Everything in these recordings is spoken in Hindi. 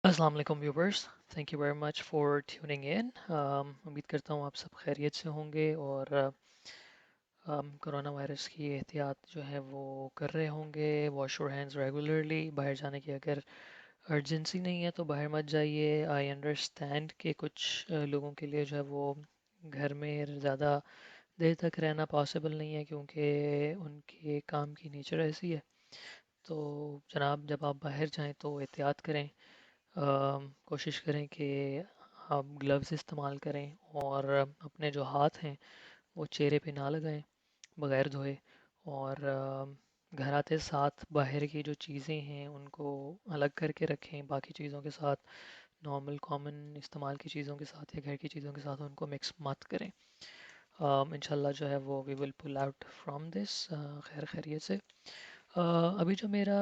अस्सलाम वालेकुम viewers, thank you very much for tuning in. उम्मीद करता हूँ आप सब खैरियत से होंगे और कोरोना वायरस की एहतियात जो है वो कर रहे होंगे। Wash your hands regularly. बाहर जाने की अगर अर्जेंसी नहीं है तो बाहर मत जाइए। आई अंडरस्टैंड कि कुछ लोगों के लिए जो है वो घर में ज़्यादा देर तक रहना पॉसिबल नहीं है क्योंकि उनके काम की नेचर ऐसी है। तो जनाब, जब आप बाहर जाएं तो एहतियात करें। कोशिश करें कि आप ग्लव्स इस्तेमाल करें और अपने जो हाथ हैं वो चेहरे पे ना लगाएं बगैर धोए। और घर आते साथ बाहर की जो चीज़ें हैं उनको अलग करके रखें बाकी चीज़ों के साथ। नॉर्मल कॉमन इस्तेमाल की चीज़ों के साथ या घर की चीज़ों के साथ उनको मिक्स मत करें। इंशाल्लाह जो है वो we will pull out from this खैर खैरियत से। अ, अभी जो मेरा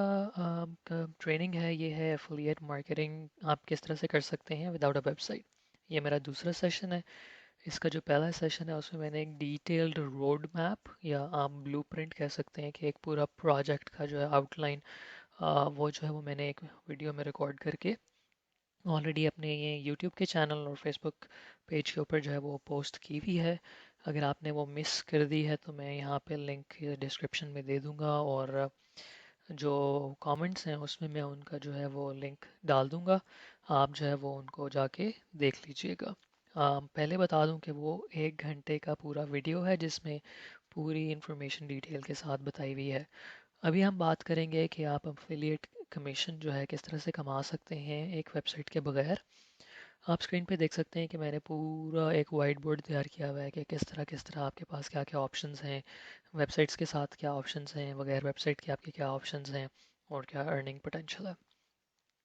ट्रेनिंग है ये है एफिलिएट मार्केटिंग आप किस तरह से कर सकते हैं विदाउट अ वेबसाइट। ये मेरा दूसरा सेशन है। इसका जो पहला सेशन है उसमें मैंने एक डिटेल्ड रोड मैप या आप ब्लूप्रिंट कह सकते हैं कि एक पूरा प्रोजेक्ट का जो है आउटलाइन वो जो है वो मैंने एक वीडियो में रिकॉर्ड करके ऑलरेडी अपने ये यूट्यूब के चैनल और फेसबुक पेज के ऊपर जो है वो पोस्ट की हुई है। अगर आपने वो मिस कर दी है तो मैं यहाँ पे लिंक डिस्क्रिप्शन में दे दूँगा और जो कमेंट्स हैं उसमें मैं उनका जो है वो लिंक डाल दूँगा। आप जो है वो उनको जाके देख लीजिएगा। पहले बता दूं कि वो 1 घंटे का पूरा वीडियो है जिसमें पूरी इन्फॉर्मेशन डिटेल के साथ बताई हुई है। अभी हम बात करेंगे कि आप अफिलिएट कमीशन जो है किस तरह से कमा सकते हैं एक वेबसाइट के बगैर। आप स्क्रीन पे देख सकते हैं कि मैंने पूरा एक वाइट बोर्ड तैयार किया हुआ है कि किस तरह आपके पास क्या क्या ऑप्शंस हैं, वेबसाइट्स के साथ क्या ऑप्शंस हैं, बगैर वेबसाइट के आपके क्या ऑप्शंस हैं और क्या अर्निंग पोटेंशियल है।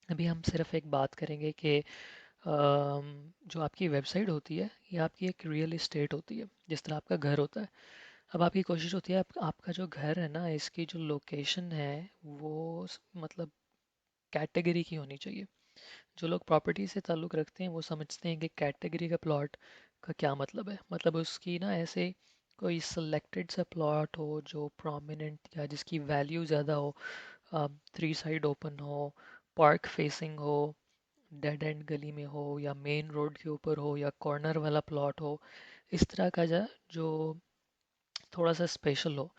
अभी हम सिर्फ एक बात करेंगे कि जो आपकी वेबसाइट होती है ये आपकी एक रियल इस्टेट होती है जिस तरह आपका घर होता है। अब आपकी कोशिश होती है आपका जो घर है ना इसकी जो लोकेशन है वो मतलब कैटेगरी की होनी चाहिए। जो लोग प्रॉपर्टी से ताल्लुक़ रखते हैं वो समझते हैं कि कैटेगरी का प्लॉट का क्या मतलब है। मतलब उसकी ना ऐसे कोई सिलेक्टेड सा प्लॉट हो जो प्रोमिनेंट या जिसकी वैल्यू ज़्यादा हो, 3 साइड ओपन हो, पार्क फेसिंग हो, डेड एंड गली में हो या मेन रोड के ऊपर हो या कॉर्नर वाला प्लॉट हो। इस तरह का जो थोड़ा सा स्पेशल हो।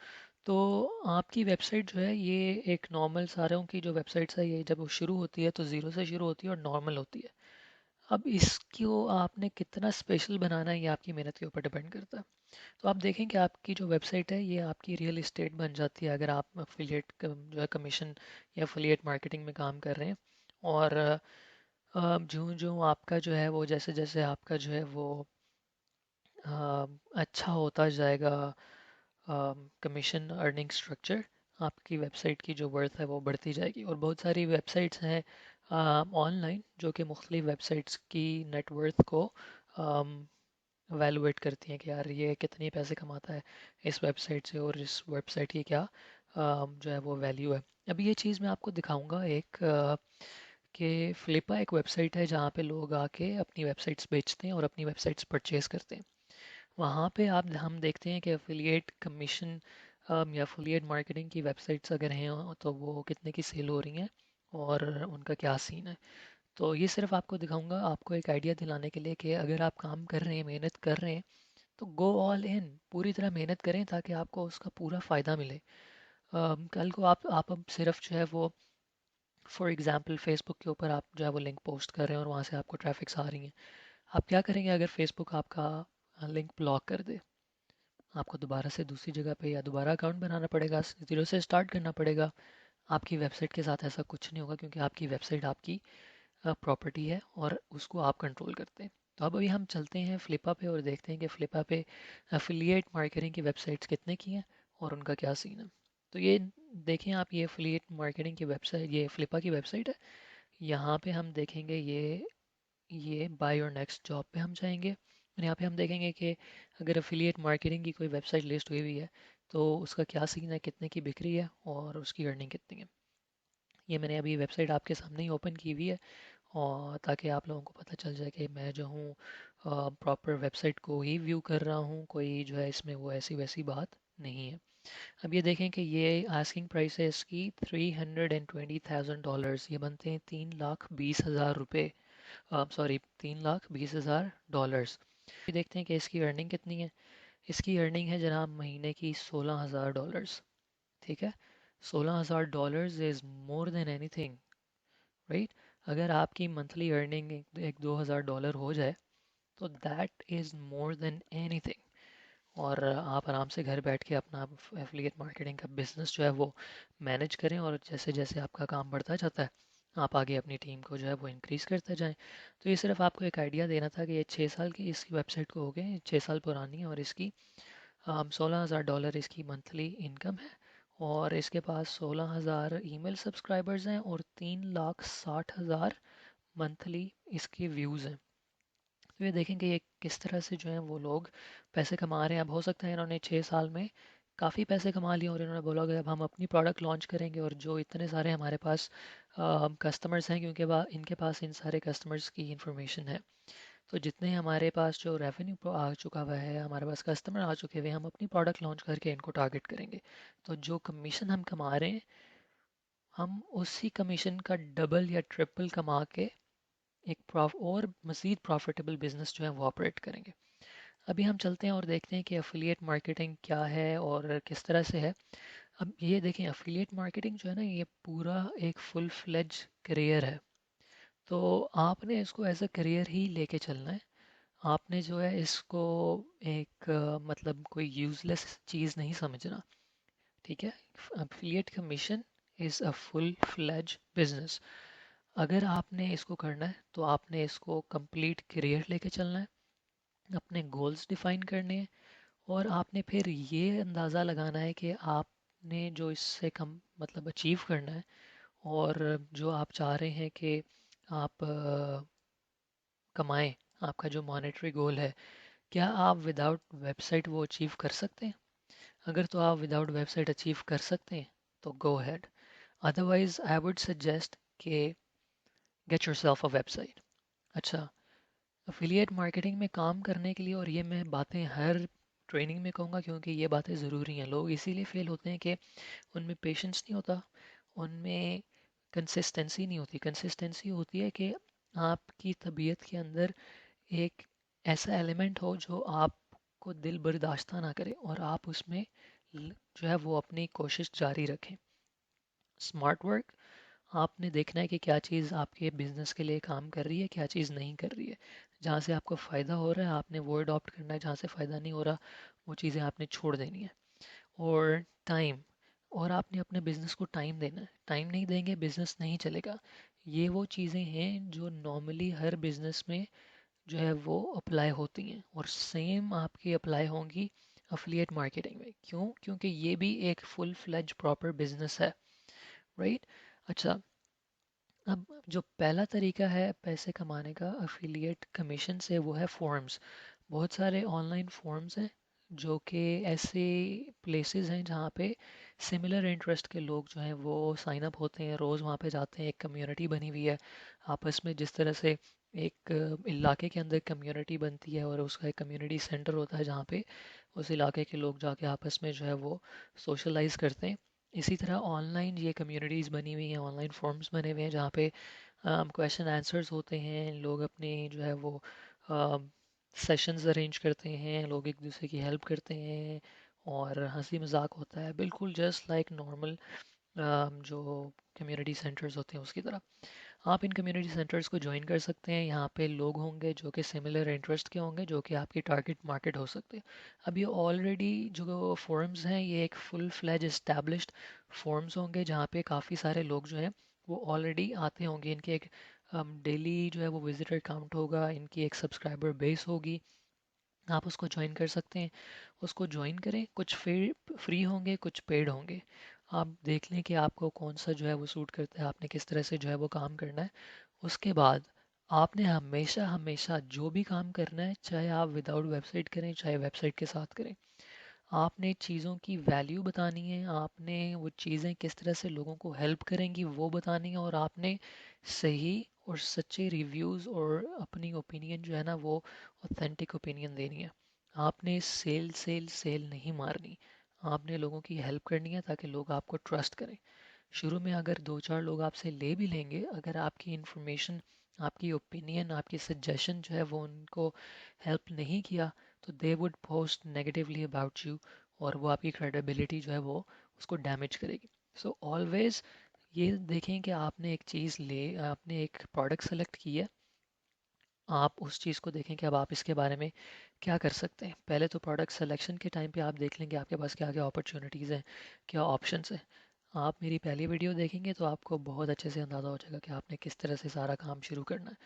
तो आपकी वेबसाइट जो है ये एक नॉर्मल सारों की जो वेबसाइट्स है ये जब वो शुरू होती है तो ज़ीरो से शुरू होती है और नॉर्मल होती है। अब इसको आपने कितना स्पेशल बनाना है ये आपकी मेहनत के ऊपर डिपेंड करता है। तो आप देखें कि आपकी जो वेबसाइट है ये आपकी रियल इस्टेट बन जाती है अगर आप अफिलिएट जो है कमीशन या अफिलिएट मार्केटिंग में काम कर रहे हैं। और जो जो आपका जो है वो जैसे जैसे आपका जो है वो अच्छा होता जाएगा कमीशन अर्निंग स्ट्रक्चर, आपकी वेबसाइट की जो वर्थ है वो बढ़ती जाएगी। और बहुत सारी वेबसाइट्स हैं ऑनलाइन जो कि मुख्तलिफ वेबसाइट्स की नेटवर्थ को वैल्यूएट करती हैं कि यार ये कितने पैसे कमाता है इस वेबसाइट से और इस वेबसाइट की क्या जो है वो वैल्यू है। अभी ये चीज़ मैं आपको दिखाऊंगा एक कि फ्लिपा एक वेबसाइट है जहाँ पे लोग आके अपनी वेबसाइट्स बेचते हैं और अपनी वेबसाइट्स परचेज करते हैं। वहाँ पे आप हम देखते हैं कि एफिलिएट कमीशन या एफिलिएट मार्केटिंग की वेबसाइट्स अगर हैं तो वो कितने की सेल हो रही हैं और उनका क्या सीन है। तो ये सिर्फ आपको दिखाऊंगा आपको एक आइडिया दिलाने के लिए कि अगर आप काम कर रहे हैं मेहनत कर रहे हैं तो गो ऑल इन, पूरी तरह मेहनत करें ताकि आपको उसका पूरा फ़ायदा मिले। कल को आप अब सिर्फ जो है वो फॉर एग्जांपल फेसबुक के ऊपर आप जो है वो लिंक पोस्ट कर रहे हैं और वहाँ से आपको ट्रैफिक्स आ रही हैं। आप क्या करेंगे अगर फेसबुक आपका लिंक ब्लॉक कर दे? आपको दोबारा से दूसरी जगह पे या दोबारा अकाउंट बनाना पड़ेगा, ज़ीरो से स्टार्ट करना पड़ेगा। आपकी वेबसाइट के साथ ऐसा कुछ नहीं होगा क्योंकि आपकी वेबसाइट आपकी प्रॉपर्टी है और उसको आप कंट्रोल करते हैं। तो अब अभी हम चलते हैं फ्लिपा पे और देखते हैं कि फ्लिपा पे एफिलिएट मार्केटिंग की वेबसाइट्स कितने की हैं और उनका क्या सीन है। तो ये देखें आप, ये एफिलिएट मार्केटिंग की वेबसाइट, ये फ्लिपा की वेबसाइट है। यहाँ पे हम देखेंगे ये बाय और नेक्स्ट जॉब पे हम जाएंगे और यहाँ पे हम देखेंगे कि अगर एफिलिएट मार्केटिंग की कोई वेबसाइट लिस्ट हुई हुई है तो उसका क्या सीन है, कितने की बिक रही है और उसकी अर्निंग कितनी है। ये मैंने अभी वेबसाइट आपके सामने ही ओपन की हुई है और ताकि आप लोगों को पता चल जाए कि मैं जो हूँ प्रॉपर वेबसाइट को ही व्यू कर रहा हूँ, कोई जो है इसमें वो ऐसी वैसी बात नहीं है। अब ये देखें कि ये आस्किंग प्राइस है इसकी $320,000, ये बनते हैं 3,20,000 रुपये, सॉरी $3,20,000। ये देखते हैं कि इसकी अर्निंग कितनी है। इसकी अर्निंग है जनाब महीने की $16,000। ठीक है, $16,000 is more than anything, right. अगर आपकी मंथली अर्निंग एक $2,000 हो जाए तो that is more than anything. और आप आराम से घर बैठ के अपना एफिलिएट मार्केटिंग का बिजनेस जो है वो मैनेज करें, और जैसे जैसे आपका काम बढ़ता जाता है आप आगे अपनी टीम को जो है वो इंक्रीज़ करते जाएं। तो ये सिर्फ आपको एक आइडिया देना था कि ये 6 साल की इसकी वेबसाइट को हो गए, 6 साल पुरानी है, और इसकी $16,000 इसकी मंथली इनकम है। और इसके पास 16,000 ईमेल सब्सक्राइबर्स हैं और 3,60,000 मंथली इसके व्यूज़ हैं। तो ये देखें कि ये किस तरह से जो है वो लोग पैसे कमा रहे हैं। अब हो सकता है इन्होंने 6 साल में काफ़ी पैसे कमा लिए और इन्होंने बोला कि अब हम अपनी प्रोडक्ट लॉन्च करेंगे, और जो इतने सारे हमारे पास कस्टमर्स हैं, क्योंकि इनके पास इन सारे कस्टमर्स की इंफॉर्मेशन है, तो जितने हमारे पास जो रेवेन्यू आ चुका हुआ है, हमारे पास कस्टमर आ चुके हुए हैं, हम अपनी प्रोडक्ट लॉन्च करके इनको टारगेट करेंगे। तो जो कमीशन हम कमा रहे हैं हम उसी कमीशन का डबल या ट्रिपल कमा के एक और मज़ीद प्रॉफिटेबल बिजनेस जो है वो ऑपरेट करेंगे। अभी हम चलते हैं और देखते हैं कि अफिलिएट मार्केटिंग क्या है और किस तरह से है। अब ये देखें, अफिलिएट मार्केटिंग जो है ना, ये पूरा एक फुल फ्लेज करियर है। तो आपने इसको एज अ करियर ही लेके चलना है। आपने जो है इसको एक मतलब कोई यूज़लेस चीज़ नहीं समझना। ठीक है, affiliate commission is a full fledge business. अगर आपने इसको करना है तो आपने इसको कंप्लीट करियर लेके चलना है, अपने गोल्स डिफाइन करने हैं, और आपने फिर ये अंदाज़ा लगाना है कि आपने जो इससे कम मतलब अचीव करना है, और जो आप चाह रहे हैं कि आप कमाएं, आपका जो मॉनेटरी गोल है, क्या आप विदाउट वेबसाइट वो अचीव कर सकते हैं। अगर तो आप विदाउट वेबसाइट अचीव कर सकते हैं तो go ahead, otherwise I would suggest कि गेट योरसेल्फ अ वेबसाइट। अच्छा, अफिलिएट मार्केटिंग में काम करने के लिए, और ये मैं बातें हर ट्रेनिंग में कहूँगा क्योंकि ये बातें ज़रूरी हैं, लोग इसीलिए फेल होते हैं कि उनमें पेशेंस नहीं होता, उनमें कंसिस्टेंसी नहीं होती। कंसिस्टेंसी होती है कि आपकी तबीयत के अंदर एक ऐसा एलिमेंट हो जो आपको दिल बर्दाश्त ना करे, और आप उसमें जो है वो अपनी कोशिश जारी रखें। स्मार्ट वर्क, आपने देखना है कि क्या चीज़ आपके बिजनेस के लिए काम कर रही है, क्या चीज़ नहीं कर रही है। जहाँ से आपको फ़ायदा हो रहा है आपने वो अडॉप्ट करना है, जहाँ से फ़ायदा नहीं हो रहा वो चीज़ें आपने छोड़ देनी है। और टाइम, और आपने अपने बिजनेस को टाइम देना है। टाइम नहीं देंगे बिजनेस नहीं चलेगा। ये वो चीज़ें हैं जो नॉर्मली हर बिजनेस में जो है वो अप्लाई होती हैं, और सेम आपकी अप्लाई होंगी अफिलिएट मार्केटिंग में। क्यों? क्योंकि ये भी एक फुल फ्लेज प्रॉपर बिजनेस है, राइट। अच्छा, अब जो पहला तरीका है पैसे कमाने का अफिलिएट कमीशन से वो है फॉर्म्स। बहुत सारे ऑनलाइन फॉर्म्स हैं जो कि ऐसे प्लेसेस हैं जहाँ पे सिमिलर इंटरेस्ट के लोग जो हैं वो साइन अप होते हैं, रोज़ वहाँ पे जाते हैं। एक कम्युनिटी बनी हुई है आपस में, जिस तरह से एक इलाके के अंदर कम्युनिटी बनती है और उसका एक कम्युनिटी सेंटर होता है जहाँ पे उस इलाके के लोग जाके आपस में जो है वो सोशलाइज करते हैं। इसी तरह ऑनलाइन ये कम्युनिटीज़ बनी हुई हैं, ऑनलाइन फॉर्म्स बने हुए हैं जहाँ पे क्वेश्चन आंसर्स होते हैं, लोग अपनी जो है वो सेशंस अरेंज करते हैं, लोग एक दूसरे की हेल्प करते हैं, और हंसी मजाक होता है, बिल्कुल जस्ट लाइक नॉर्मल जो कम्युनिटी सेंटर्स होते हैं उसकी तरह। आप इन कम्युनिटी सेंटर्स को ज्वाइन कर सकते हैं। यहाँ पे लोग होंगे जो कि सिमिलर इंटरेस्ट के होंगे, जो कि आपकी टारगेट मार्केट हो सकते हैं। अब ये ऑलरेडी जो फोरम्स हैं ये एक फुल फ्लैज इस्टेब्लिश्ड फोरम्स होंगे जहाँ पे काफ़ी सारे लोग जो हैं वो ऑलरेडी आते होंगे। इनके एक डेली जो है वो विजिटर काउंट होगा, इनकी एक सब्सक्राइबर बेस होगी। आप उसको ज्वाइन कर सकते हैं। उसको ज्वाइन करें, कुछ फ्री होंगे कुछ पेड होंगे। आप देख लें कि आपको कौन सा जो है वो सूट करता है, आपने किस तरह से जो है वो काम करना है। उसके बाद आपने हमेशा हमेशा जो भी काम करना है, चाहे आप विदाउट वेबसाइट करें चाहे वेबसाइट के साथ करें, आपने चीज़ों की वैल्यू बतानी है। आपने वो चीज़ें किस तरह से लोगों को हेल्प करेंगी वो बतानी है, और आपने सही और सच्चे रिव्यूज़ और अपनी ओपिनियन जो है ना वो ऑथेंटिक ओपिनियन देनी है। आपने सेल सेल सेल नहीं मारनी। आपने लोगों की हेल्प करनी है ताकि लोग आपको ट्रस्ट करें। शुरू में अगर 2-4 लोग आपसे ले भी लेंगे, अगर आपकी इन्फॉर्मेशन, आपकी ओपिनियन, आपकी सजेशन जो है वो उनको हेल्प नहीं किया, तो they would post negatively about you, और वो आपकी क्रेडिबिलिटी जो है वो उसको डैमेज करेगी। सो ऑलवेज ये देखें कि आपने एक प्रोडक्ट सेलेक्ट की है, आप उस चीज़ को देखें कि अब आप इसके बारे में क्या कर सकते हैं। पहले तो प्रोडक्ट सिलेक्शन के टाइम पे आप देख लेंगे आपके पास क्या क्या अपॉर्चुनिटीज़ हैं, क्या ऑप्शंस हैं। आप मेरी पहली वीडियो देखेंगे तो आपको बहुत अच्छे से अंदाज़ा हो जाएगा कि आपने किस तरह से सारा काम शुरू करना है।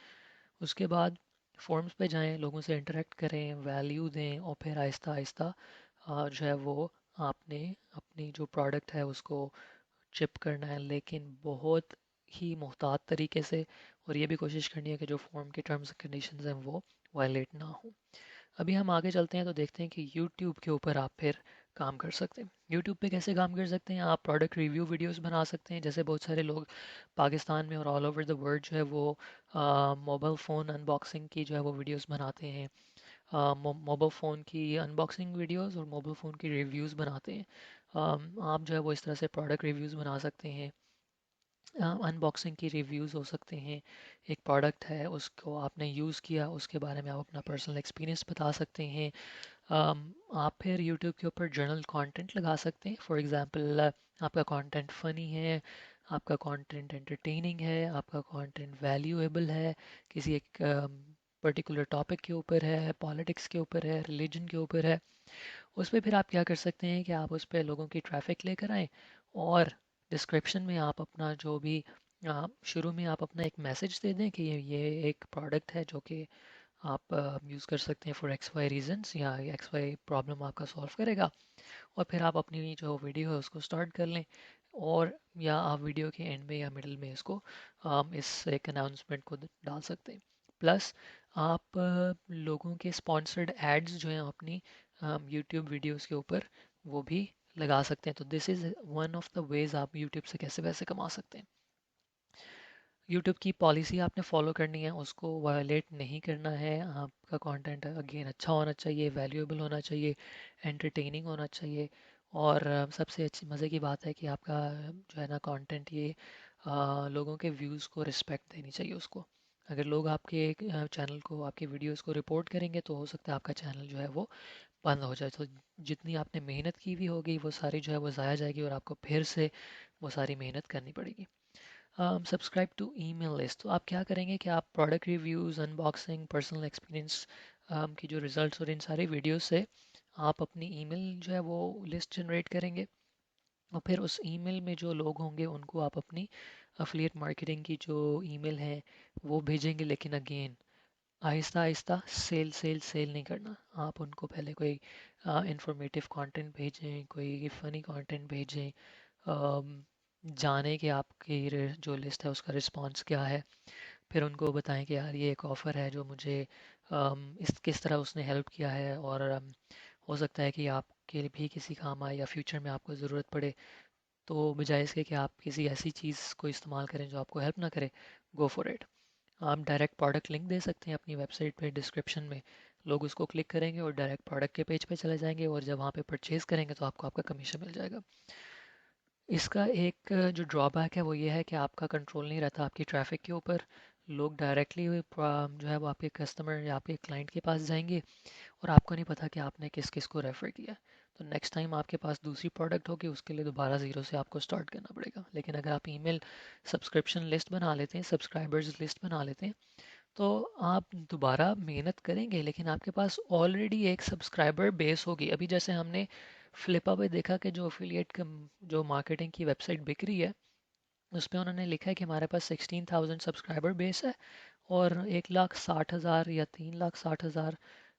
उसके बाद फॉर्म्स पे जाएं, लोगों से इंटरेक्ट करें, वैल्यू दें, और फिर आहिस्ता आहिस्ता जो है वो आपने अपनी जो प्रोडक्ट है उसको चिप करना है, लेकिन बहुत ही मुहतात तरीके से, और ये भी कोशिश करनी है कि जो फॉर्म के टर्म्स एंड कंडीशंस हैं वो वायलेट ना हो। अभी हम आगे चलते हैं तो देखते हैं कि यूट्यूब के ऊपर आप फिर काम कर सकते हैं। यूट्यूब पे कैसे काम कर सकते हैं? आप प्रोडक्ट रिव्यू वीडियोस बना सकते हैं, जैसे बहुत सारे लोग पाकिस्तान में और ऑल ओवर द वर्ल्ड जो है वो मोबाइल फ़ोन अनबॉक्सिंग की जो है वो वीडियोस बनाते हैं। मोबाइल फ़ोन की अनबॉक्सिंग वीडियोस और मोबाइल फ़ोन की रिव्यूज़ बनाते हैं। आप जो है वो इस तरह से प्रोडक्ट रिव्यूज़ बना सकते हैं। अनबॉक्सिंग की रिव्यूज़ हो सकते हैं। एक प्रोडक्ट है उसको आपने यूज़ किया, उसके बारे में आप अपना पर्सनल एक्सपीरियंस बता सकते हैं। आप फिर यूट्यूब के ऊपर जर्नल कंटेंट लगा सकते हैं। फॉर एग्जांपल आपका कंटेंट फ़नी है, आपका कंटेंट एंटरटेनिंग है, आपका कंटेंट वैल्यूएबल है, किसी एक पर्टिकुलर टॉपिक के ऊपर है, पॉलिटिक्स के ऊपर है, रिलीजन के ऊपर है। उस पे फिर आप क्या कर सकते हैं कि आप उस पे लोगों की ट्रैफिक लेकर आएँ, और डिस्क्रिप्शन में आप अपना जो भी शुरू में आप अपना एक मैसेज दे दें कि ये एक प्रोडक्ट है जो कि आप यूज़ कर सकते हैं फॉर एक्स वाई रीजंस, या एक्स वाई प्रॉब्लम आपका सॉल्व करेगा। और फिर आप अपनी जो वीडियो है उसको स्टार्ट कर लें, और या आप वीडियो के एंड में या मिडिल में इसको इस एक अनाउंसमेंट को डाल सकते हैं। प्लस आप लोगों के स्पॉन्सर्ड एड्स जो हैं अपनी यूट्यूब वीडियोस के ऊपर वो भी लगा सकते हैं। तो this is one of the ways आप यूट्यूब से कैसे पैसे कमा सकते हैं। यूट्यूब की पॉलिसी आपने फॉलो करनी है, उसको वायलेट नहीं करना है। आपका कंटेंट अगेन अच्छा होना चाहिए, वैल्यूएबल होना चाहिए, एंटरटेनिंग होना चाहिए, और सबसे अच्छी मज़े की बात है कि आपका जो है ना कंटेंट ये लोगों के व्यूज़ को रिस्पेक्ट देनी चाहिए उसको। अगर लोग आपके चैनल को, आपके वीडियोस को रिपोर्ट करेंगे तो हो सकता है आपका चैनल जो है वो बंद हो जाए। तो जितनी आपने मेहनत की हुई होगी वो सारी जो है वो ज़ाया जाएगी, और आपको फिर से वो सारी मेहनत करनी पड़ेगी। सब्सक्राइब टू ईमेल लिस्ट, तो आप क्या करेंगे कि आप product reviews, unboxing, personal experience की जो रिजल्ट्स और इन सारे वीडियोस से आप अपनी ईमेल जो है वो लिस्ट जनरेट करेंगे, और फिर उस ईमेल में जो लोग होंगे उनको आप अपनी अफिलिएट मार्केटिंग की जो ईमेल है वो भेजेंगे। लेकिन again Aahista Aahista, cell cell cell नहीं करना। आप उनको पहले कोई इंफॉर्मेटिव कंटेंट भेजें, कोई फ़नी कंटेंट भेजें, अम, जाने कि आपकी जो लिस्ट है उसका रिस्पांस क्या है। फिर उनको बताएं कि यार ये एक ऑफ़र है जो मुझे इस किस तरह उसने हेल्प किया है, और हो सकता है कि आपके भी किसी काम आए या फ्यूचर में आपको ज़रूरत पड़े। तो बजाय इसके कि आप किसी ऐसी चीज़ को इस्तेमाल करें जो आपको हेल्प ना करे, गो फॉर इट। आप डायरेक्ट प्रोडक्ट लिंक दे सकते हैं अपनी वेबसाइट पे डिस्क्रिप्शन में। लोग उसको क्लिक करेंगे और डायरेक्ट प्रोडक्ट के पेज पे चले जाएंगे, और जब वहाँ पे परचेज़ करेंगे तो आपको आपका कमीशन मिल जाएगा। इसका एक जो ड्रॉबैक है वो ये है कि आपका कंट्रोल नहीं रहता आपकी ट्रैफिक के ऊपर। लोग डायरेक्टली जो है वो आपके कस्टमर या आपके क्लाइंट के पास जाएंगे, और आपको नहीं पता कि आपने किस किस को रेफ़र किया। तो नेक्स्ट टाइम आपके पास दूसरी प्रोडक्ट होगी, उसके लिए दोबारा ज़ीरो से आपको स्टार्ट करना पड़ेगा। लेकिन अगर आप ईमेल सब्सक्रिप्शन लिस्ट बना लेते हैं, सब्सक्राइबर्स लिस्ट बना लेते हैं, तो आप दोबारा मेहनत करेंगे लेकिन आपके पास ऑलरेडी एक सब्सक्राइबर बेस होगी। अभी जैसे हमने फ्लिपा पे देखा कि जो एफिलिएट जो मार्केटिंग की वेबसाइट बिक रही है, उसपे उन्होंने लिखा है कि हमारे पास 16,000 सब्सक्राइबर बेस है, और 1,60,000 या 3,60,000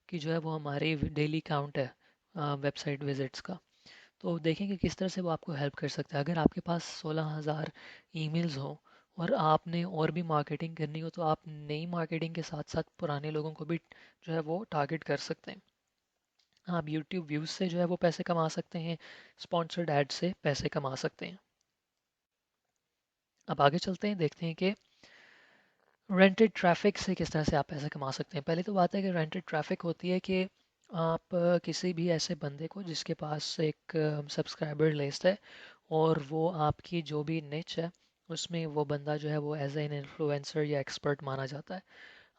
की जो है वो हमारी डेली काउंट है वेबसाइट विजिट्स का। तो देखेंगे किस तरह से वो आपको हेल्प कर सकता है। अगर आपके पास 16,000 ईमेल्स हो और आपने और भी मार्केटिंग करनी हो, तो आप नई मार्केटिंग के साथ साथ पुराने लोगों को भी जो है वो टारगेट कर सकते हैं। आप यूट्यूब व्यूज़ से जो है वो पैसे कमा सकते हैं, स्पॉन्सर्ड एड से पैसे कमा सकते हैं। अब आगे चलते हैं, देखते हैं कि रेंटेड ट्रैफिक से किस तरह से आप पैसे कमा सकते हैं। पहले तो बात है कि रेंटेड ट्रैफिक होती है कि आप किसी भी ऐसे बंदे को जिसके पास एक सब्सक्राइबर लिस्ट है और वो आपकी जो भी निच है उसमें वो बंदा जो है वो एज एन इन्फ्लुएंसर या एक्सपर्ट माना जाता है।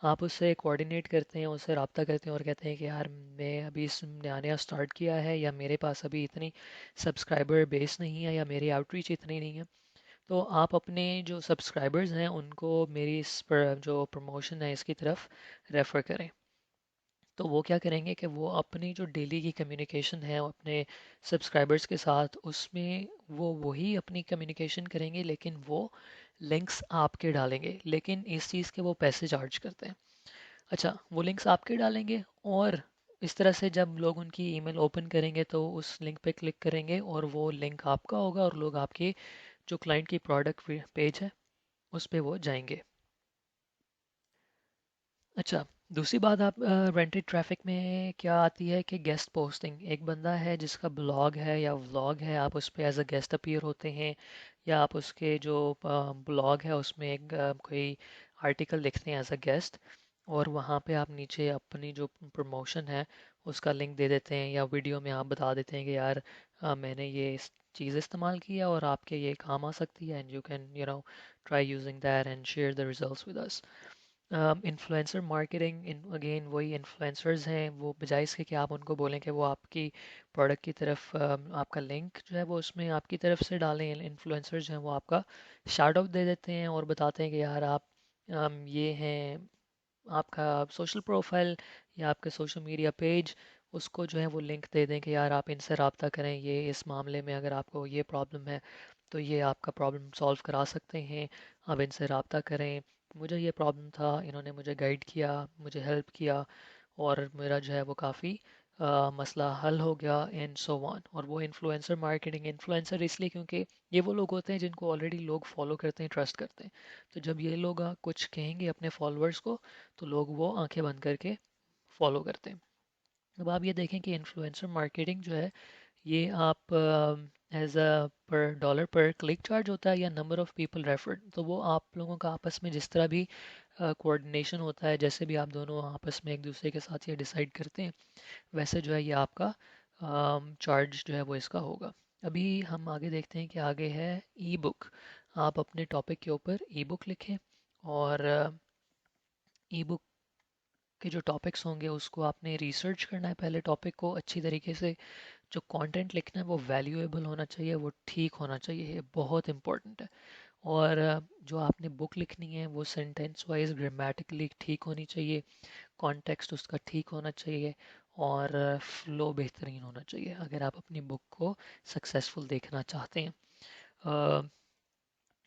आप उससे कोऑर्डिनेट करते हैं, उससे रब्ता करते हैं और कहते हैं कि यार मैं अभी इस नया नया स्टार्ट किया है, या मेरे पास अभी इतनी सब्सक्राइबर बेस नहीं है, या मेरी आउटरीच इतनी नहीं है। तो आप अपने जो सब्सक्राइबर्स हैं उनको मेरी इस पर जो प्रमोशन है इसकी तरफ रेफ़र करें। तो वो क्या करेंगे कि वो अपनी जो डेली की कम्युनिकेशन है अपने सब्सक्राइबर्स के साथ, उसमें वो वही अपनी कम्युनिकेशन करेंगे, लेकिन वो लिंक्स आपके डालेंगे, लेकिन इस चीज़ के वो पैसे चार्ज करते हैं। अच्छा, वो लिंक्स आपके डालेंगे, और इस तरह से जब लोग उनकी ईमेल ओपन करेंगे तो उस लिंक पे क्लिक करेंगे और वो लिंक आपका होगा और लोग आपके जो क्लाइंट की प्रोडक्ट पेज है उस पे वो जाएंगे। अच्छा, दूसरी बात आप रेंटेड ट्रैफिक में क्या आती है कि गेस्ट पोस्टिंग। एक बंदा है जिसका ब्लॉग है या व्लॉग है, आप उस पे एज अ गेस्ट अपीयर होते हैं, या आप उसके जो ब्लॉग है उसमें एक कोई आर्टिकल लिखते हैं एज अ गेस्ट, और वहाँ पे आप नीचे अपनी जो प्रमोशन है उसका लिंक दे देते हैं, या वीडियो में आप बता देते हैं कि यार मैंने ये चीज़ इस्तेमाल किया और आपके ये काम आ सकती है, and you can try using that and share the results with us. Influencer marketing, in again वही इन्फ्लुएंसर्स हैं, वो बजाय इसके कि आप उनको बोलें कि वो आपकी प्रोडक्ट की तरफ आपका लिंक जो है वो उसमें आपकी तरफ से डालें, इन्फ्लुएंसर्स जो हैं वो आपका शार्ट आउट दे देते हैं और बताते हैं कि यार आप ये हैं आपका सोशल प्रोफाइल या आपके सोशल मीडिया पेज, उसको जो है वो लिंक दे दें कि यार आप इनसे रब्ता करें, ये इस मामले में अगर आपको ये प्रॉब्लम है तो ये आपका प्रॉब्लम सॉल्व करा सकते हैं, आप इनसे रब्ता करें। मुझे ये प्रॉब्लम था, इन्होंने मुझे गाइड किया, मुझे हेल्प किया, और मेरा जो है वो काफ़ी मसला हल हो गया, एंड सो ऑन। और वो इन्फ्लुएंसर मार्केटिंग, इन्फ्लुएंसर इसलिए क्योंकि ये वो लोग होते हैं जिनको ऑलरेडी लोग फॉलो करते हैं, ट्रस्ट करते हैं। तो जब ये लोग कुछ कहेंगे अपने फॉलोअर्स को तो लोग वो आंखें बंद करके फॉलो करते हैं। अब आप ये देखें कि इन्फ्लुएंसर मार्केटिंग जो है ये आप एज अ पर डॉलर पर क्लिक चार्ज होता है या नंबर ऑफ पीपल रेफर्ड, तो वो आप लोगों का आपस में जिस तरह भी कोऑर्डिनेशन होता है, जैसे भी आप दोनों आपस में एक दूसरे के साथ ये डिसाइड करते हैं, वैसे जो है ये आपका चार्ज जो है वो इसका होगा। अभी हम आगे देखते हैं कि आगे है ई बुक। आप अपने टॉपिक के ऊपर ई बुक लिखें, और ई बुक के जो टॉपिक्स होंगे उसको आपने रिसर्च करना है पहले टॉपिक को अच्छी तरीके से। जो कंटेंट लिखना है वो वैल्यूएबल होना चाहिए, वो ठीक होना चाहिए, ये बहुत इंपॉर्टेंट है। और जो आपने बुक लिखनी है वो सेंटेंस वाइज ग्रामेटिकली ठीक होनी चाहिए, कॉन्टेक्स्ट उसका ठीक होना चाहिए, और फ्लो बेहतरीन होना चाहिए अगर आप अपनी बुक को सक्सेसफुल देखना चाहते हैं। अ,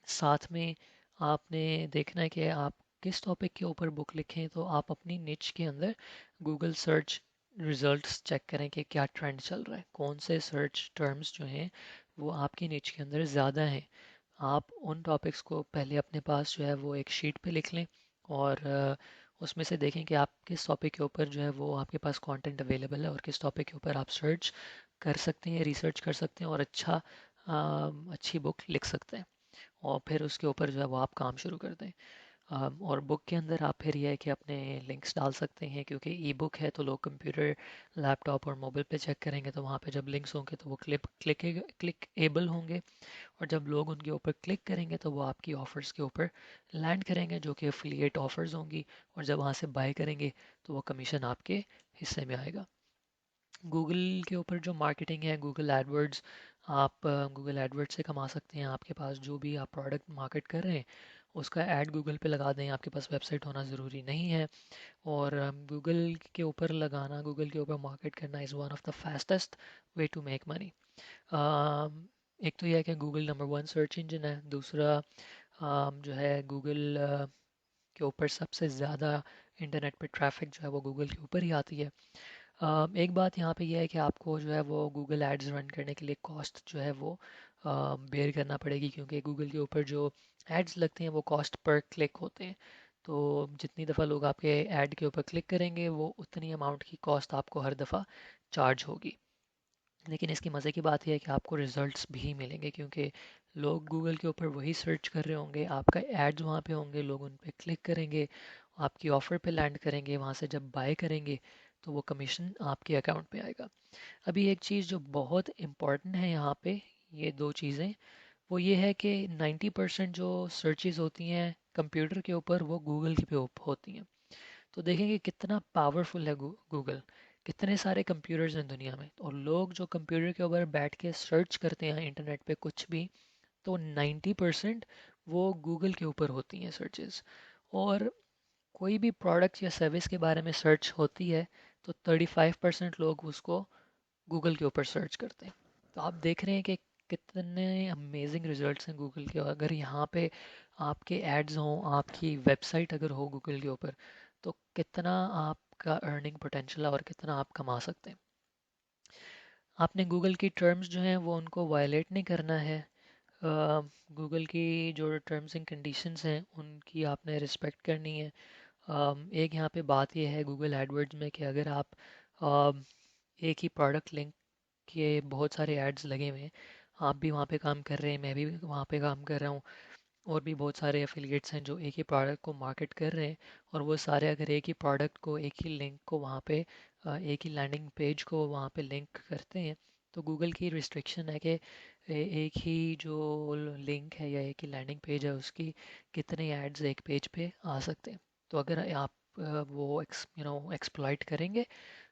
साथ में आपने देखना है कि आप किस टॉपिक के ऊपर बुक लिखें, तो आप अपनी निच के अंदर गूगल सर्च रिजल्ट्स चेक करें कि क्या ट्रेंड चल रहा है, कौन से सर्च टर्म्स जो हैं वो आपकी निच के अंदर ज़्यादा हैं। आप उन टॉपिक्स को पहले अपने पास जो है वो एक शीट पे लिख लें, और उसमें से देखें कि आप किस टॉपिक के ऊपर जो है वो आपके पास कंटेंट अवेलेबल है और किस टॉपिक के ऊपर आप सर्च कर सकते हैं, रिसर्च कर सकते हैं, और अच्छी बुक लिख सकते हैं, और फिर उसके ऊपर जो है वो आप काम शुरू कर दें। और बुक के अंदर आप फिर ये है कि अपने लिंक्स डाल सकते हैं, क्योंकि ई बुक है तो लोग कंप्यूटर, लैपटॉप और मोबाइल पे चेक करेंगे, तो वहाँ पे जब लिंक्स होंगे तो वो क्लिक एबल होंगे, और जब लोग उनके ऊपर क्लिक करेंगे तो वो आपकी ऑफ़र्स के ऊपर लैंड करेंगे जो कि एफिलिएट ऑफ़र्स होंगी, और जब वहाँ से बाय करेंगे तो वो कमीशन आपके हिस्से में आएगा। गूगल के ऊपर जो मार्केटिंग है, गूगल एडवर्ड्स, आप गूगल एडवर्ड से कमा सकते हैं। आपके पास जो भी आप प्रोडक्ट मार्केट कर रहे हैं उसका ऐड गूगल पे लगा दें, आपके पास वेबसाइट होना ज़रूरी नहीं है। और गूगल के ऊपर लगाना, गूगल के ऊपर मार्केट करना is one of the fastest way to make money. एक तो यह है कि Google number one search engine है, दूसरा जो है गूगल के ऊपर सबसे ज़्यादा इंटरनेट पे ट्रैफिक जो है वो गूगल के ऊपर ही आती है। एक बात यहाँ पे यह है कि आपको जो है वो गूगल एड्स रन करने के लिए कॉस्ट जो है वो बेयर करना पड़ेगी, क्योंकि गूगल के ऊपर जो एड्स लगते हैं वो कॉस्ट पर क्लिक होते हैं। तो जितनी दफ़ा लोग आपके ऐड के ऊपर क्लिक करेंगे वो उतनी अमाउंट की कॉस्ट आपको हर दफ़ा चार्ज होगी। लेकिन इसकी मज़े की बात यह है कि आपको रिजल्ट्स भी मिलेंगे, क्योंकि लोग गूगल के ऊपर वही सर्च कर रहे होंगे, आपका एड्स वहाँ पे होंगे, लोग उन पे क्लिक करेंगे, आपकी ऑफ़र पे लैंड करेंगे, वहाँ से जब बाय करेंगे तो वो कमीशन आपके अकाउंट में आएगा। अभी एक चीज़ जो बहुत इम्पॉर्टेंट है यहाँ पे, ये दो चीज़ें, वो ये है कि 90% जो सर्चेज होती हैं कंप्यूटर के ऊपर वो गूगल के पे होती हैं। तो देखेंगे कितना पावरफुल है गूगल। कितने सारे कंप्यूटर्स हैं दुनिया में, और लोग जो कंप्यूटर के ऊपर बैठ के सर्च करते हैं इंटरनेट पे कुछ भी, तो 90% वो गूगल के ऊपर होती हैं सर्चेस। और कोई भी प्रोडक्ट या सर्विस के बारे में सर्च होती है तो 35% लोग उसको गूगल के ऊपर सर्च करते हैं। तो आप देख रहे हैं कि कितने अमेजिंग रिजल्ट्स हैं गूगल के। और अगर यहाँ पे आपके एड्स हों, आपकी वेबसाइट अगर हो गूगल के ऊपर, तो कितना आपका अर्निंग पोटेंशियल है और कितना आप कमा सकते हैं। आपने गूगल की टर्म्स जो हैं वो उनको वायलेट नहीं करना है। गूगल की जो टर्म्स एंड कंडीशंस हैं उनकी आपने रिस्पेक्ट करनी है। एक यहाँ पे बात ये है गूगल एडवर्ड्स में कि अगर आप अम, एक ही प्रोडक्ट लिंक के बहुत सारे एड्स लगे हुए हैं, आप भी वहाँ पे काम कर रहे हैं, मैं भी वहाँ पे काम कर रहा हूँ, और भी बहुत सारे एफिलिएट्स हैं जो एक ही प्रोडक्ट को मार्केट कर रहे हैं, और वो सारे अगर एक ही प्रोडक्ट को, एक ही लिंक को वहाँ पे एक ही लैंडिंग पेज को वहाँ पे लिंक करते हैं, तो गूगल की रिस्ट्रिक्शन है कि एक ही जो लिंक है या एक ही लैंडिंग पेज है उसकी कितने एड्स एक पेज पे आ सकते हैं। तो अगर आप वो एक्सप्लॉइट करेंगे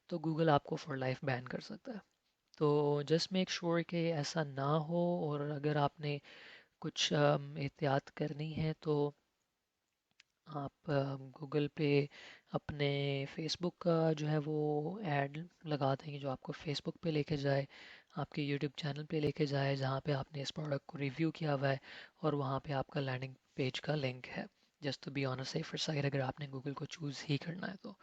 तो गूगल आपको फॉर लाइफ बैन कर सकता है। तो जस्ट मेक श्योर कि ऐसा ना हो। और अगर आपने कुछ एहतियात करनी है तो आप गूगल पे अपने फेसबुक का जो है वो ऐड लगा देंगे जो आपको फेसबुक पे लेके जाए, आपके यूट्यूब चैनल पे लेके जाए जहाँ पे आपने इस प्रोडक्ट को रिव्यू किया हुआ है, और वहाँ पे आपका लैंडिंग पेज का लिंक है, just to be on a safer side अगर आपने गूगल को चूज़ ही करना है तो।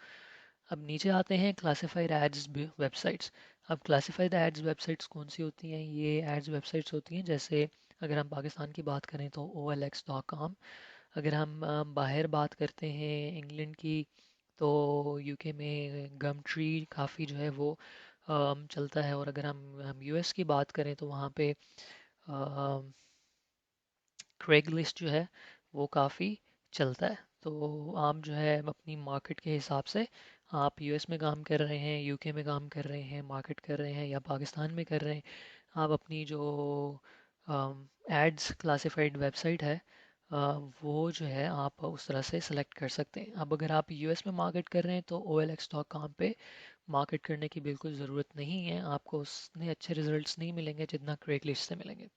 अब नीचे आते हैं क्लासिफाइड एड्स वेबसाइट्स। अब क्लासिफाइड एड्स वेबसाइट्स कौन सी होती हैं? ये एड्स वेबसाइट्स होती हैं जैसे अगर हम पाकिस्तान की बात करें तो OLX.com। अगर हम बाहर बात करते हैं इंग्लैंड की, तो यूके में गम ट्री काफ़ी जो है वो चलता है। और अगर हम यूएस की बात करें तो वहाँ पे क्रेग लिस्ट जो है वो काफ़ी चलता है। तो आप जो है अपनी मार्केट के हिसाब से, आप यूएस में काम कर रहे हैं, यूके में काम कर रहे हैं, मार्केट कर रहे हैं, या पाकिस्तान में कर रहे हैं, आप अपनी जो एड्स क्लासिफाइड वेबसाइट है वो जो है आप उस तरह से सेलेक्ट कर सकते हैं। अब अगर आप यूएस में मार्केट कर रहे हैं तो OLX.com पे मार्केट करने की बिल्कुल ज़रूरत नहीं है, आपको उसने अच्छे रिजल्ट्स नहीं मिलेंगे जितना क्रेग लिस्ट से मिलेंगे।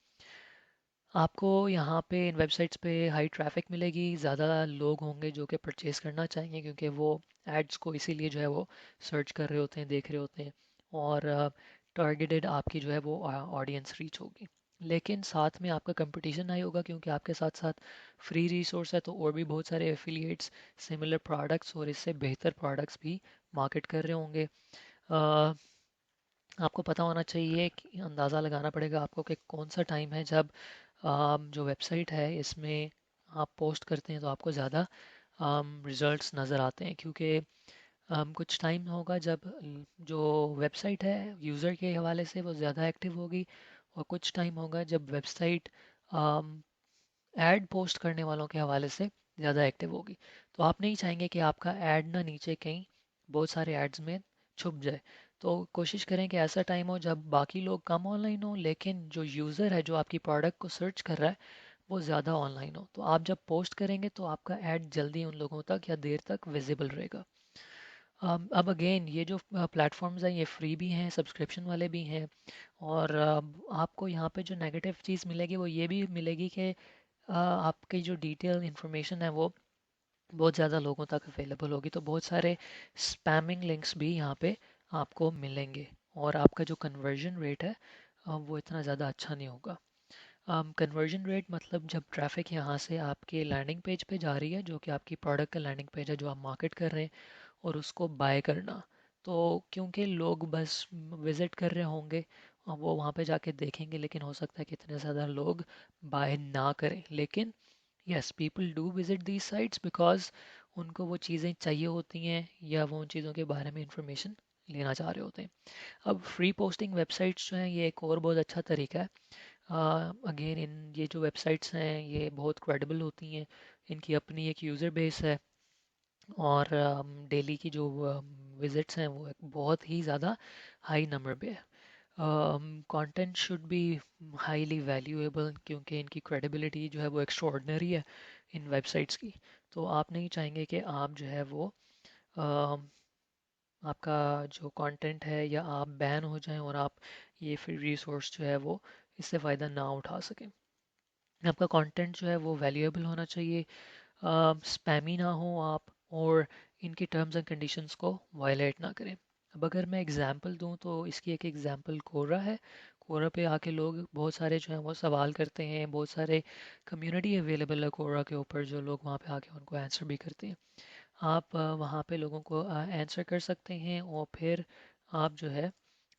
आपको यहाँ पे इन वेबसाइट्स पे हाई ट्रैफिक मिलेगी, ज़्यादा लोग होंगे जो कि परचेज़ करना चाहेंगे क्योंकि वो एड्स को इसीलिए जो है वो सर्च कर रहे होते हैं, देख रहे होते हैं, और टारगेटेड आपकी जो है वो ऑडियंस रीच होगी। लेकिन साथ में आपका कंपटीशन नहीं होगा क्योंकि आपके साथ साथ फ्री रिसोर्स है, तो और भी बहुत सारे एफिलिएट्स सिमिलर प्रोडक्ट्स और इससे बेहतर प्रोडक्ट्स भी मार्केट कर रहे होंगे। अ, आपको पता होना चाहिए कि अंदाज़ा लगाना पड़ेगा आपको कि कौन सा टाइम है जब जो वेबसाइट है इसमें आप पोस्ट करते हैं तो आपको ज़्यादा रिजल्ट्स नज़र आते हैं, क्योंकि कुछ टाइम होगा जब जो वेबसाइट है यूज़र के हवाले से वो ज़्यादा एक्टिव होगी, और कुछ टाइम होगा जब वेबसाइट ऐड पोस्ट करने वालों के हवाले से ज़्यादा एक्टिव होगी। तो आप नहीं चाहेंगे कि आपका ऐड ना नीचे कहीं बहुत सारे एड्स में छुप जाए। तो कोशिश करें कि ऐसा टाइम हो जब बाकी लोग कम ऑनलाइन हो, लेकिन जो यूज़र है जो आपकी प्रोडक्ट को सर्च कर रहा है वो ज़्यादा ऑनलाइन हो। तो आप जब पोस्ट करेंगे तो आपका ऐड जल्दी उन लोगों तक या देर तक विजिबल रहेगा। अब अगेन ये जो प्लेटफॉर्म्स हैं ये फ्री भी हैं, सब्सक्रिप्शन वाले भी हैं। और आपको यहाँ पे जो नेगेटिव चीज़ मिलेगी वो ये भी मिलेगी कि आपकी जो डिटेल इंफॉर्मेशन है वो बहुत ज़्यादा लोगों तक अवेलेबल होगी, तो बहुत सारे स्पैमिंग लिंक्स भी यहाँ पे आपको मिलेंगे, और आपका जो कन्वर्जन रेट है वो इतना ज़्यादा अच्छा नहीं होगा। कन्वर्जन रेट मतलब जब ट्रैफिक यहाँ से आपके लैंडिंग पेज पे जा रही है जो कि आपकी प्रोडक्ट का लैंडिंग पेज है जो आप मार्केट कर रहे हैं, और उसको बाय करना। तो क्योंकि लोग बस विज़िट कर रहे होंगे और वो वहाँ पे जाके देखेंगे, लेकिन हो सकता है कि इतने ज़्यादा लोग बाय ना करें। लेकिन yes, people do visit these sites because उनको वो चीज़ें चाहिए होती हैं या वो उन चीज़ों के बारे में इंफॉर्मेशन लेना चाह रहे होते हैं। अब फ्री पोस्टिंग वेबसाइट्स जो हैं ये एक और बहुत अच्छा तरीका है। अगेन इन ये जो वेबसाइट्स हैं ये बहुत क्रेडिबल होती हैं, इनकी अपनी एक यूज़र बेस है, और डेली की जो विजिट्स हैं वो एक बहुत ही ज़्यादा हाई नंबर पे है। Content should be highly valuable, क्योंकि इनकी क्रेडिबिलिटी जो है वो एक्स्ट्रॉर्डनरी है इन वेबसाइट्स की। तो आप नहीं चाहेंगे कि आप जो है वो अम, आपका जो कंटेंट है या आप बैन हो जाएं और आप ये फ्री रिसोर्स जो है वो इससे फ़ायदा ना उठा सकें। आपका कंटेंट जो है वो वैल्यूएबल होना चाहिए, स्पैमी ना हो आप, और इनकी टर्म्स एंड कंडीशंस को वायलेट ना करें। अब अगर मैं एग्जांपल दूं तो इसकी एक एग्जांपल कोरा है। कोरा पे आके लोग बहुत सारे जो हैं वो सवाल करते हैं, बहुत सारे कम्युनिटी अवेलेबल है कोरा के ऊपर, जो लोग वहाँ पे आके उनको आंसर भी करते हैं। आप वहाँ पे लोगों को आंसर कर सकते हैं, और फिर आप जो है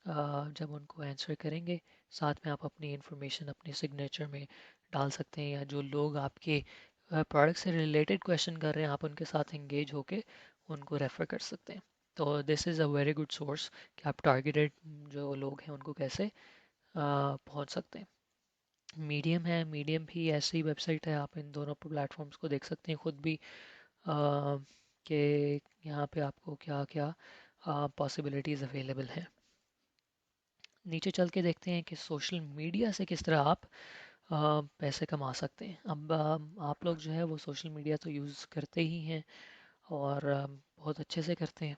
जब उनको आंसर करेंगे, साथ में आप अपनी इंफॉर्मेशन अपने सिग्नेचर में डाल सकते हैं, या जो लोग आपके प्रोडक्ट से रिलेटेड क्वेश्चन कर रहे हैं आप उनके साथ एंगेज होके उनको रेफ़र कर सकते हैं। तो this is a very good source कि आप टारगेटेड जो लोग हैं उनको कैसे पहुंच सकते हैं। मीडियम है, मीडियम भी ऐसी वेबसाइट है, आप इन दोनों प्लेटफॉर्म्स को देख सकते हैं खुद भी कि यहाँ पे आपको क्या क्या पॉसिबिलिटीज़ अवेलेबल हैं। नीचे चल के देखते हैं कि सोशल मीडिया से किस तरह आप पैसे कमा सकते हैं। अब आप लोग जो है वो सोशल मीडिया तो यूज़ करते ही हैं, और बहुत अच्छे से करते हैं।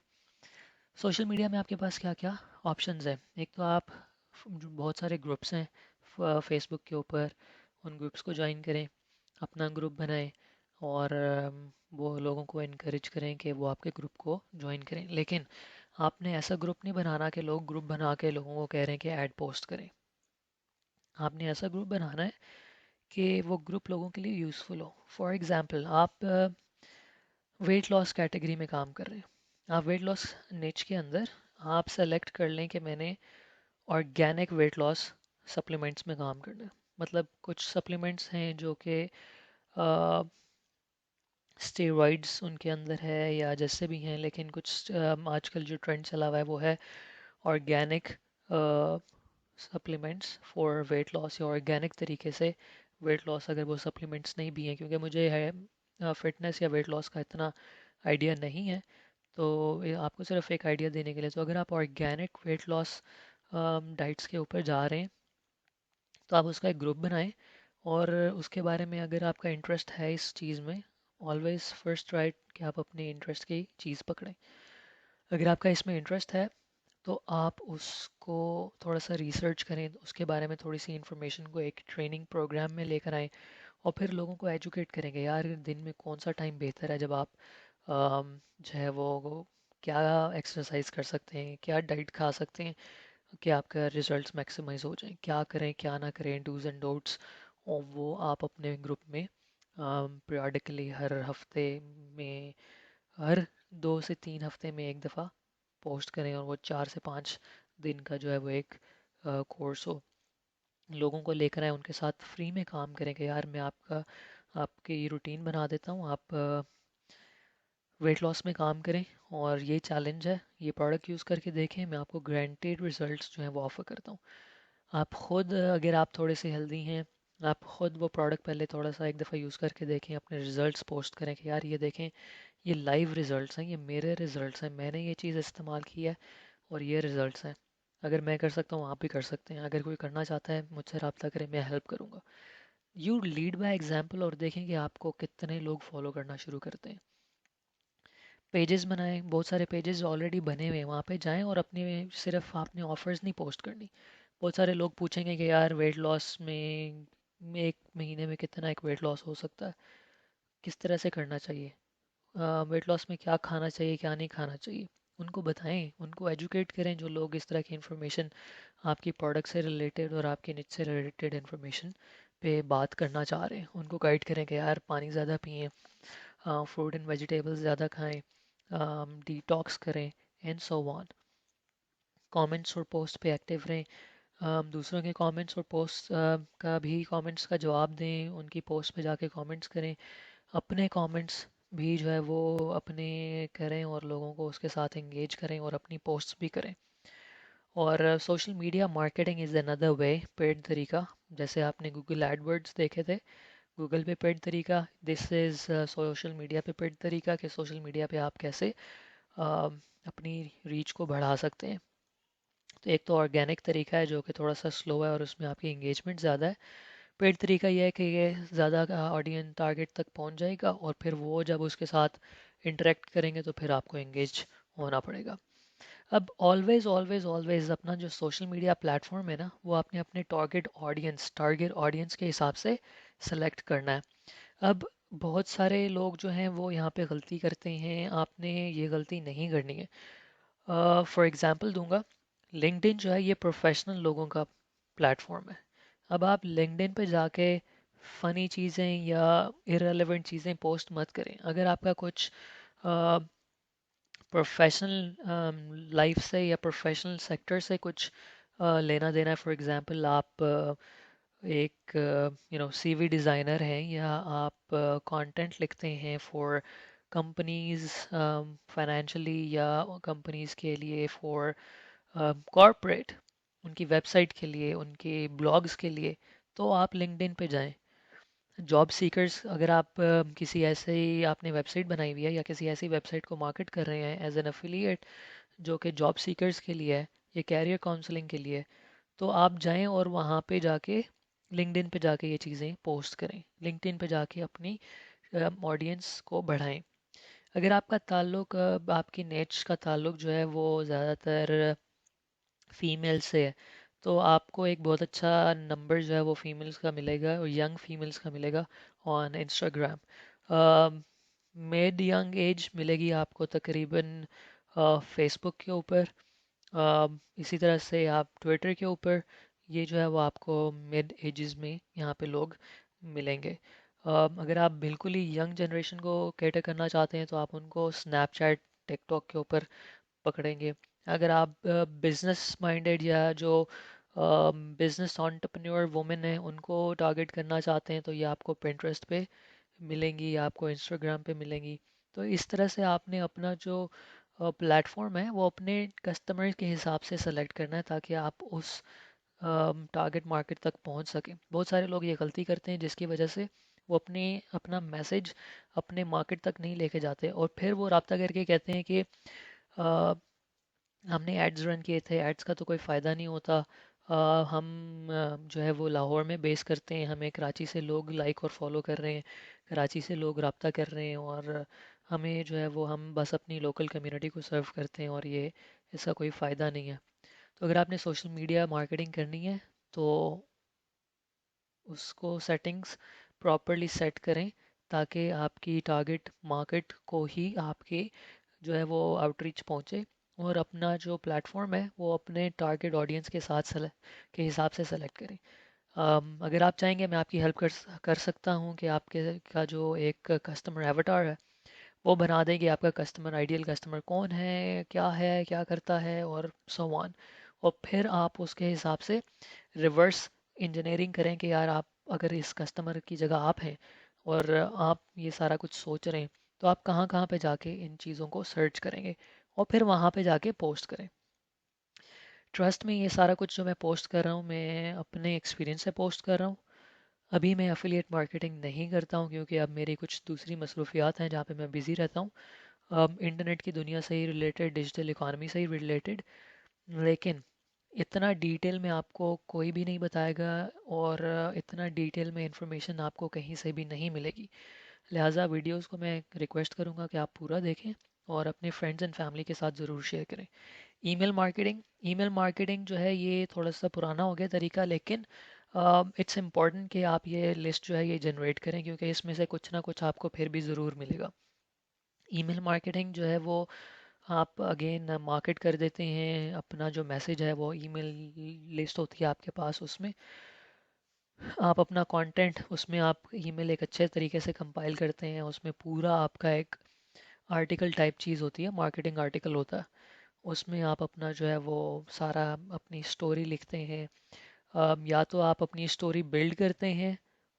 सोशल मीडिया में आपके पास क्या क्या ऑप्शंस हैं। एक तो आप जो बहुत सारे ग्रुप्स हैं फेसबुक के ऊपर, उन ग्रुप्स को ज्वाइन करें, अपना ग्रुप बनाएं, और वो लोगों को इनक्रेज करें कि वो आपके ग्रुप को ज्वाइन करें। लेकिन आपने ऐसा ग्रुप नहीं बनाना कि लोग ग्रुप बना के लोगों को कह रहे हैं कि ऐड पोस्ट करें। आपने ऐसा ग्रुप बनाना है कि वो ग्रुप लोगों के लिए यूज़फुल हो। फॉर एग्ज़ाम्पल, आप वेट लॉस कैटेगरी में काम कर रहे हैं, आप वेट लॉस निच के अंदर आप सेलेक्ट कर लें कि मैंने ऑर्गेनिक वेट लॉस सप्लीमेंट्स में काम करना है। मतलब कुछ सप्लीमेंट्स हैं जो कि स्टेरॉइड्स उनके अंदर है या जैसे भी हैं, लेकिन कुछ आजकल जो ट्रेंड चला हुआ है वो है organic supplements for weight loss, या ऑर्गेनिक तरीके से वेट लॉस। अगर वो सप्लीमेंट्स नहीं भी हैं, क्योंकि मुझे है फिटनेस या वेट लॉस का इतना आइडिया नहीं है, तो ये आपको सिर्फ एक आइडिया देने के लिए, तो अगर आप ऑर्गेनिक वेट लॉस डाइट्स के ऊपर जा रहे हैं तो आप उसका एक ग्रुप बनाएं, और उसके बारे में अगर आपका इंटरेस्ट है इस चीज़ में, ऑलवेज़ फर्स्ट ट्राई कि आप अपने इंटरेस्ट की चीज़ पकड़ें। अगर आपका इसमें इंटरेस्ट है तो आप उसको थोड़ा सा रिसर्च करें, उसके बारे में थोड़ी सी इन्फॉर्मेशन को एक ट्रेनिंग प्रोग्राम में लेकर आएँ, और फिर लोगों को एजुकेट करेंगे यार दिन में कौन सा टाइम बेहतर है जब आप जो है वो क्या एक्सरसाइज कर सकते हैं, क्या डाइट खा सकते हैं कि आपका रिजल्ट्स मैक्सिमाइज हो जाएं, क्या करें क्या ना करें, डूज एंड डोंट्स। और वो आप अपने ग्रुप में पीरियडिकली हर हफ्ते में, हर 2 से 3 हफ्ते में एक दफ़ा पोस्ट करें, और वो 4 से 5 दिन का जो है वो एक कोर्स हो। लोगों को लेकर आए, उनके साथ फ्री में काम करें कि यार मैं आपका आपकी रूटीन बना देता हूँ, आप वेट लॉस में काम करें, और ये चैलेंज है, ये प्रोडक्ट यूज़ करके देखें, मैं आपको गारंटेड रिजल्ट्स जो हैं वो ऑफ़र करता हूँ। आप खुद अगर आप थोड़े से हेल्दी हैं, आप खुद वो प्रोडक्ट पहले थोड़ा सा एक दफ़ा यूज़ करके देखें, अपने रिजल्ट्स पोस्ट करें कि यार ये देखें, ये लाइव रिजल्ट्स हैं, ये मेरे रिजल्ट्स हैं, मैंने ये चीज़ इस्तेमाल की है और ये रिजल्ट्स हैं। अगर मैं कर सकता हूँ आप भी कर सकते हैं। अगर कोई करना चाहता है मुझसे रब्ता करें, मैं हेल्प करूँगा। यू लीड बाय एग्जाम्पल, और देखें कि आपको कितने लोग फॉलो करना शुरू करते हैं। पेजेस बनाएं, बहुत सारे पेजेस ऑलरेडी बने हुए हैं, वहाँ पे जाएं और अपने सिर्फ आपने ऑफर्स नहीं पोस्ट करनी। बहुत सारे लोग पूछेंगे कि यार वेट लॉस में 1 महीने में कितना एक वेट लॉस हो सकता है, किस तरह से करना चाहिए, वेट लॉस में क्या खाना चाहिए क्या नहीं खाना चाहिए। उनको बताएं, उनको एजुकेट करें, जो लोग इस तरह की इंफॉर्मेशन आपकी प्रोडक्ट से रिलेटेड और आपकी निच से रिलेटेड इंफॉर्मेशन पे बात करना चाह रहे हैं, उनको गाइड करें कि यार पानी ज़्यादा पिएं, फ्रूट एंड वेजिटेबल्स ज़्यादा खाएं, डिटॉक्स करें, एंड सो ऑन। कमेंट्स और पोस्ट पे एक्टिव रहें, दूसरों के कमेंट्स और पोस्ट का भी कमेंट्स का जवाब दें, उनकी पोस्ट पे जाके कमेंट्स करें, अपने कमेंट्स भी जो है वो अपने करें, और लोगों को उसके साथ एंगेज करें, और अपनी पोस्ट्स भी करें। और social media marketing is another way, paid तरीका। जैसे आपने गूगल एडवर्ड्स देखे थे, गूगल पे पेड तरीका, दिस इज़ सोशल मीडिया पे पेड तरीका, कि सोशल मीडिया पे आप कैसे अपनी रीच को बढ़ा सकते हैं। तो एक तो ऑर्गेनिक तरीका है जो कि थोड़ा सा स्लो है और उसमें आपकी एंगेजमेंट ज़्यादा है। पेड तरीका यह है कि ये ज़्यादा ऑडियंस टारगेट तक पहुंच जाएगा और फिर वो जब उसके साथ इंटरेक्ट करेंगे तो फिर आपको एंगेज होना पड़ेगा। अब ऑलवेज ऑलवेज ऑलवेज अपना जो सोशल मीडिया प्लेटफॉर्म है ना, वो आपने अपने टारगेट ऑडियंस के हिसाब से सेलेक्ट करना है। अब बहुत सारे लोग जो हैं वो यहाँ पे गलती करते हैं, आपने ये गलती नहीं करनी है। फॉर एग्जांपल दूंगा, लिंक्डइन जो है ये प्रोफेशनल लोगों का प्लेटफॉर्म है। अब आप लिंक्डइन पे जाके फ़नी चीज़ें या इररेलेवेंट चीज़ें पोस्ट मत करें। अगर आपका कुछ प्रोफेशनल लाइफ से या प्रोफेशनल सेक्टर से कुछ लेना देना है, फॉर एग्जांपल आप एक सीवी डिज़ाइनर हैं या आप कंटेंट लिखते हैं फॉर कंपनीज फाइनेंशियली या कंपनीज के लिए फॉर कॉरपोरेट, उनकी वेबसाइट के लिए, उनके ब्लॉग्स के लिए, तो आप लिंक्डइन पे जाएं। जॉब सीकर्स, अगर आप किसी ऐसे ही आपने वेबसाइट बनाई हुई है या किसी ऐसी वेबसाइट को मार्केट कर रहे हैं एज एन एफिलिएट जो कि जॉब सीकर्स के लिए है या कैरियर काउंसलिंग के लिए है, तो आप जाएं और वहाँ पे जाके लिंक्डइन पे जाके ये चीज़ें पोस्ट करें, लिंक्डइन पे जाके अपनी ऑडियंस को बढ़ाएं। अगर आपका ताल्लुक आपकी नेच का ताल्लुक जो है वो ज़्यादातर फीमेल से है, तो आपको एक बहुत अच्छा नंबर जो है वो फीमेल्स का मिलेगा और यंग फीमेल्स का मिलेगा on Instagram. Mid young age मिलेगी आपको तकरीबन फेसबुक के ऊपर, इसी तरह से आप ट्विटर के ऊपर, ये जो है वो आपको मिड एजेस में यहाँ पे लोग मिलेंगे। अगर आप बिल्कुल ही यंग जनरेशन को कैटर करना चाहते हैं तो आप उनको स्नैपचैट, टिकटॉक के ऊपर पकड़ेंगे। अगर आप बिजनेस माइंडेड या जो बिजनेस एंटरप्रेन्योर वुमेन हैं उनको टारगेट करना चाहते हैं तो ये आपको पिंटरेस्ट पे मिलेंगी या आपको इंस्टाग्राम पे मिलेंगी। तो इस तरह से आपने अपना जो प्लेटफॉर्म है वो अपने कस्टमर के हिसाब से सेलेक्ट करना है ताकि आप उस टारगेट मार्केट तक पहुंच सकें। बहुत सारे लोग ये गलती करते हैं जिसकी वजह से वो अपना मैसेज अपने मार्केट तक नहीं लेके जाते और फिर वो राब्ता करके कहते हैं कि हमने एड्स रन किए थे, एड्स का तो कोई फ़ायदा नहीं होता। हम जो है वो लाहौर में बेस करते हैं, हमें कराची से लोग लाइक और फॉलो कर रहे हैं, कराची से लोग रब्ता कर रहे हैं और हमें जो है वो हम बस अपनी लोकल कम्युनिटी को सर्व करते हैं और ये इसका कोई फ़ायदा नहीं है। तो अगर आपने सोशल मीडिया मार्केटिंग करनी है तो उसको सेटिंग्स प्रॉपरली सेट करें ताकि आपकी टारगेट मार्केट को ही आपके जो है वो आउटरीच पहुँचे और अपना जो प्लेटफॉर्म है वो अपने टारगेट ऑडियंस के साथ के हिसाब से सेलेक्ट करें। अगर आप चाहेंगे मैं आपकी हेल्प कर सकता हूँ कि आपके का जो एक कस्टमर एवटार है वो बना दें कि आपका कस्टमर, आइडियल कस्टमर कौन है, क्या करता है और सो ऑन। और फिर आप उसके हिसाब से रिवर्स इंजीनियरिंग करें कि यार आप अगर इस कस्टमर की जगह आप हैं और आप ये सारा कुछ सोच रहे हैं तो आप कहाँ कहाँ पे जाके इन चीज़ों को सर्च करेंगे और फिर वहाँ पे जाके पोस्ट करें। ट्रस्ट में ये सारा कुछ जो मैं पोस्ट कर रहा हूँ मैं अपने एक्सपीरियंस से पोस्ट कर रहा हूँ। अभी मैं एफिलिएट मार्केटिंग नहीं करता हूँ क्योंकि अब मेरी कुछ दूसरी मसरूफियात हैं जहाँ पे मैं बिज़ी रहता हूँ, इंटरनेट की दुनिया से ही रिलेटेड, डिजिटल इकॉनमी से ही रिलेटेड। लेकिन इतना डिटेल में आपको कोई भी नहीं बताएगा और इतना डिटेल में इंफॉर्मेशन आपको कहीं से भी नहीं मिलेगी। लिहाजा वीडियोस को मैं रिक्वेस्ट करूँगा कि आप पूरा देखें और अपने फ्रेंड्स एंड फैमिली के साथ ज़रूर शेयर करें। ईमेल मार्केटिंग जो है ये थोड़ा सा पुराना हो गया तरीका, लेकिन इट्स इम्पॉर्टेंट कि आप ये लिस्ट जो है ये जनरेट करें क्योंकि इसमें से कुछ ना कुछ आपको फिर भी ज़रूर मिलेगा। ईमेल मार्केटिंग जो है वो आप अगेन मार्केट कर देते हैं अपना जो मैसेज है वो ईमेल लिस्ट होती है आपके पास, उसमें आप अपना कंटेंट उसमें आप ईमेल एक अच्छे तरीके से कंपाइल करते हैं, उसमें पूरा आपका एक आर्टिकल टाइप चीज़ होती है, मार्केटिंग आर्टिकल होता है। उसमें आप अपना जो है वो सारा अपनी स्टोरी लिखते हैं। या तो आप अपनी स्टोरी बिल्ड करते हैं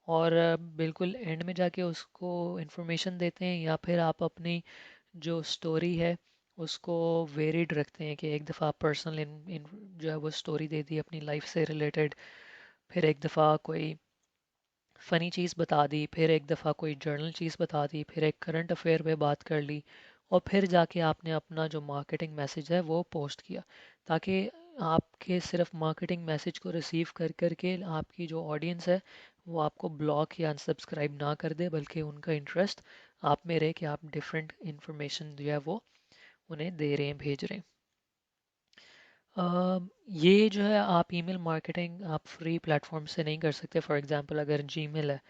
और बिल्कुल एंड में जाके उसको इन्फॉर्मेशन देते हैं, या फिर आप अपनी जो स्टोरी है उसको वेरिड रखते हैं कि एक दफ़ा पर्सनल इन जो है वो स्टोरी दे दी अपनी लाइफ से रिलेटेड, फिर एक दफ़ा कोई फ़नी चीज़ बता दी, फिर एक दफ़ा कोई जर्नल चीज़ बता दी, फिर एक करंट अफेयर पे बात कर ली और फिर जाके आपने अपना जो मार्केटिंग मैसेज है वो पोस्ट किया, ताकि आपके सिर्फ मार्केटिंग मैसेज को रिसीव कर करके आपकी जो ऑडियंस है वो आपको ब्लॉक या अनसब्सक्राइब ना कर दे, बल्कि उनका इंटरेस्ट आप में रहे कि आप डिफरेंट इंफॉर्मेशन जो है वो उन्हें दे रहे हैं, भेज रहे हैं। ये जो है आप ईमेल मार्केटिंग आप फ्री प्लेटफॉर्म से नहीं कर सकते। फॉर एग्जांपल अगर जीमेल है,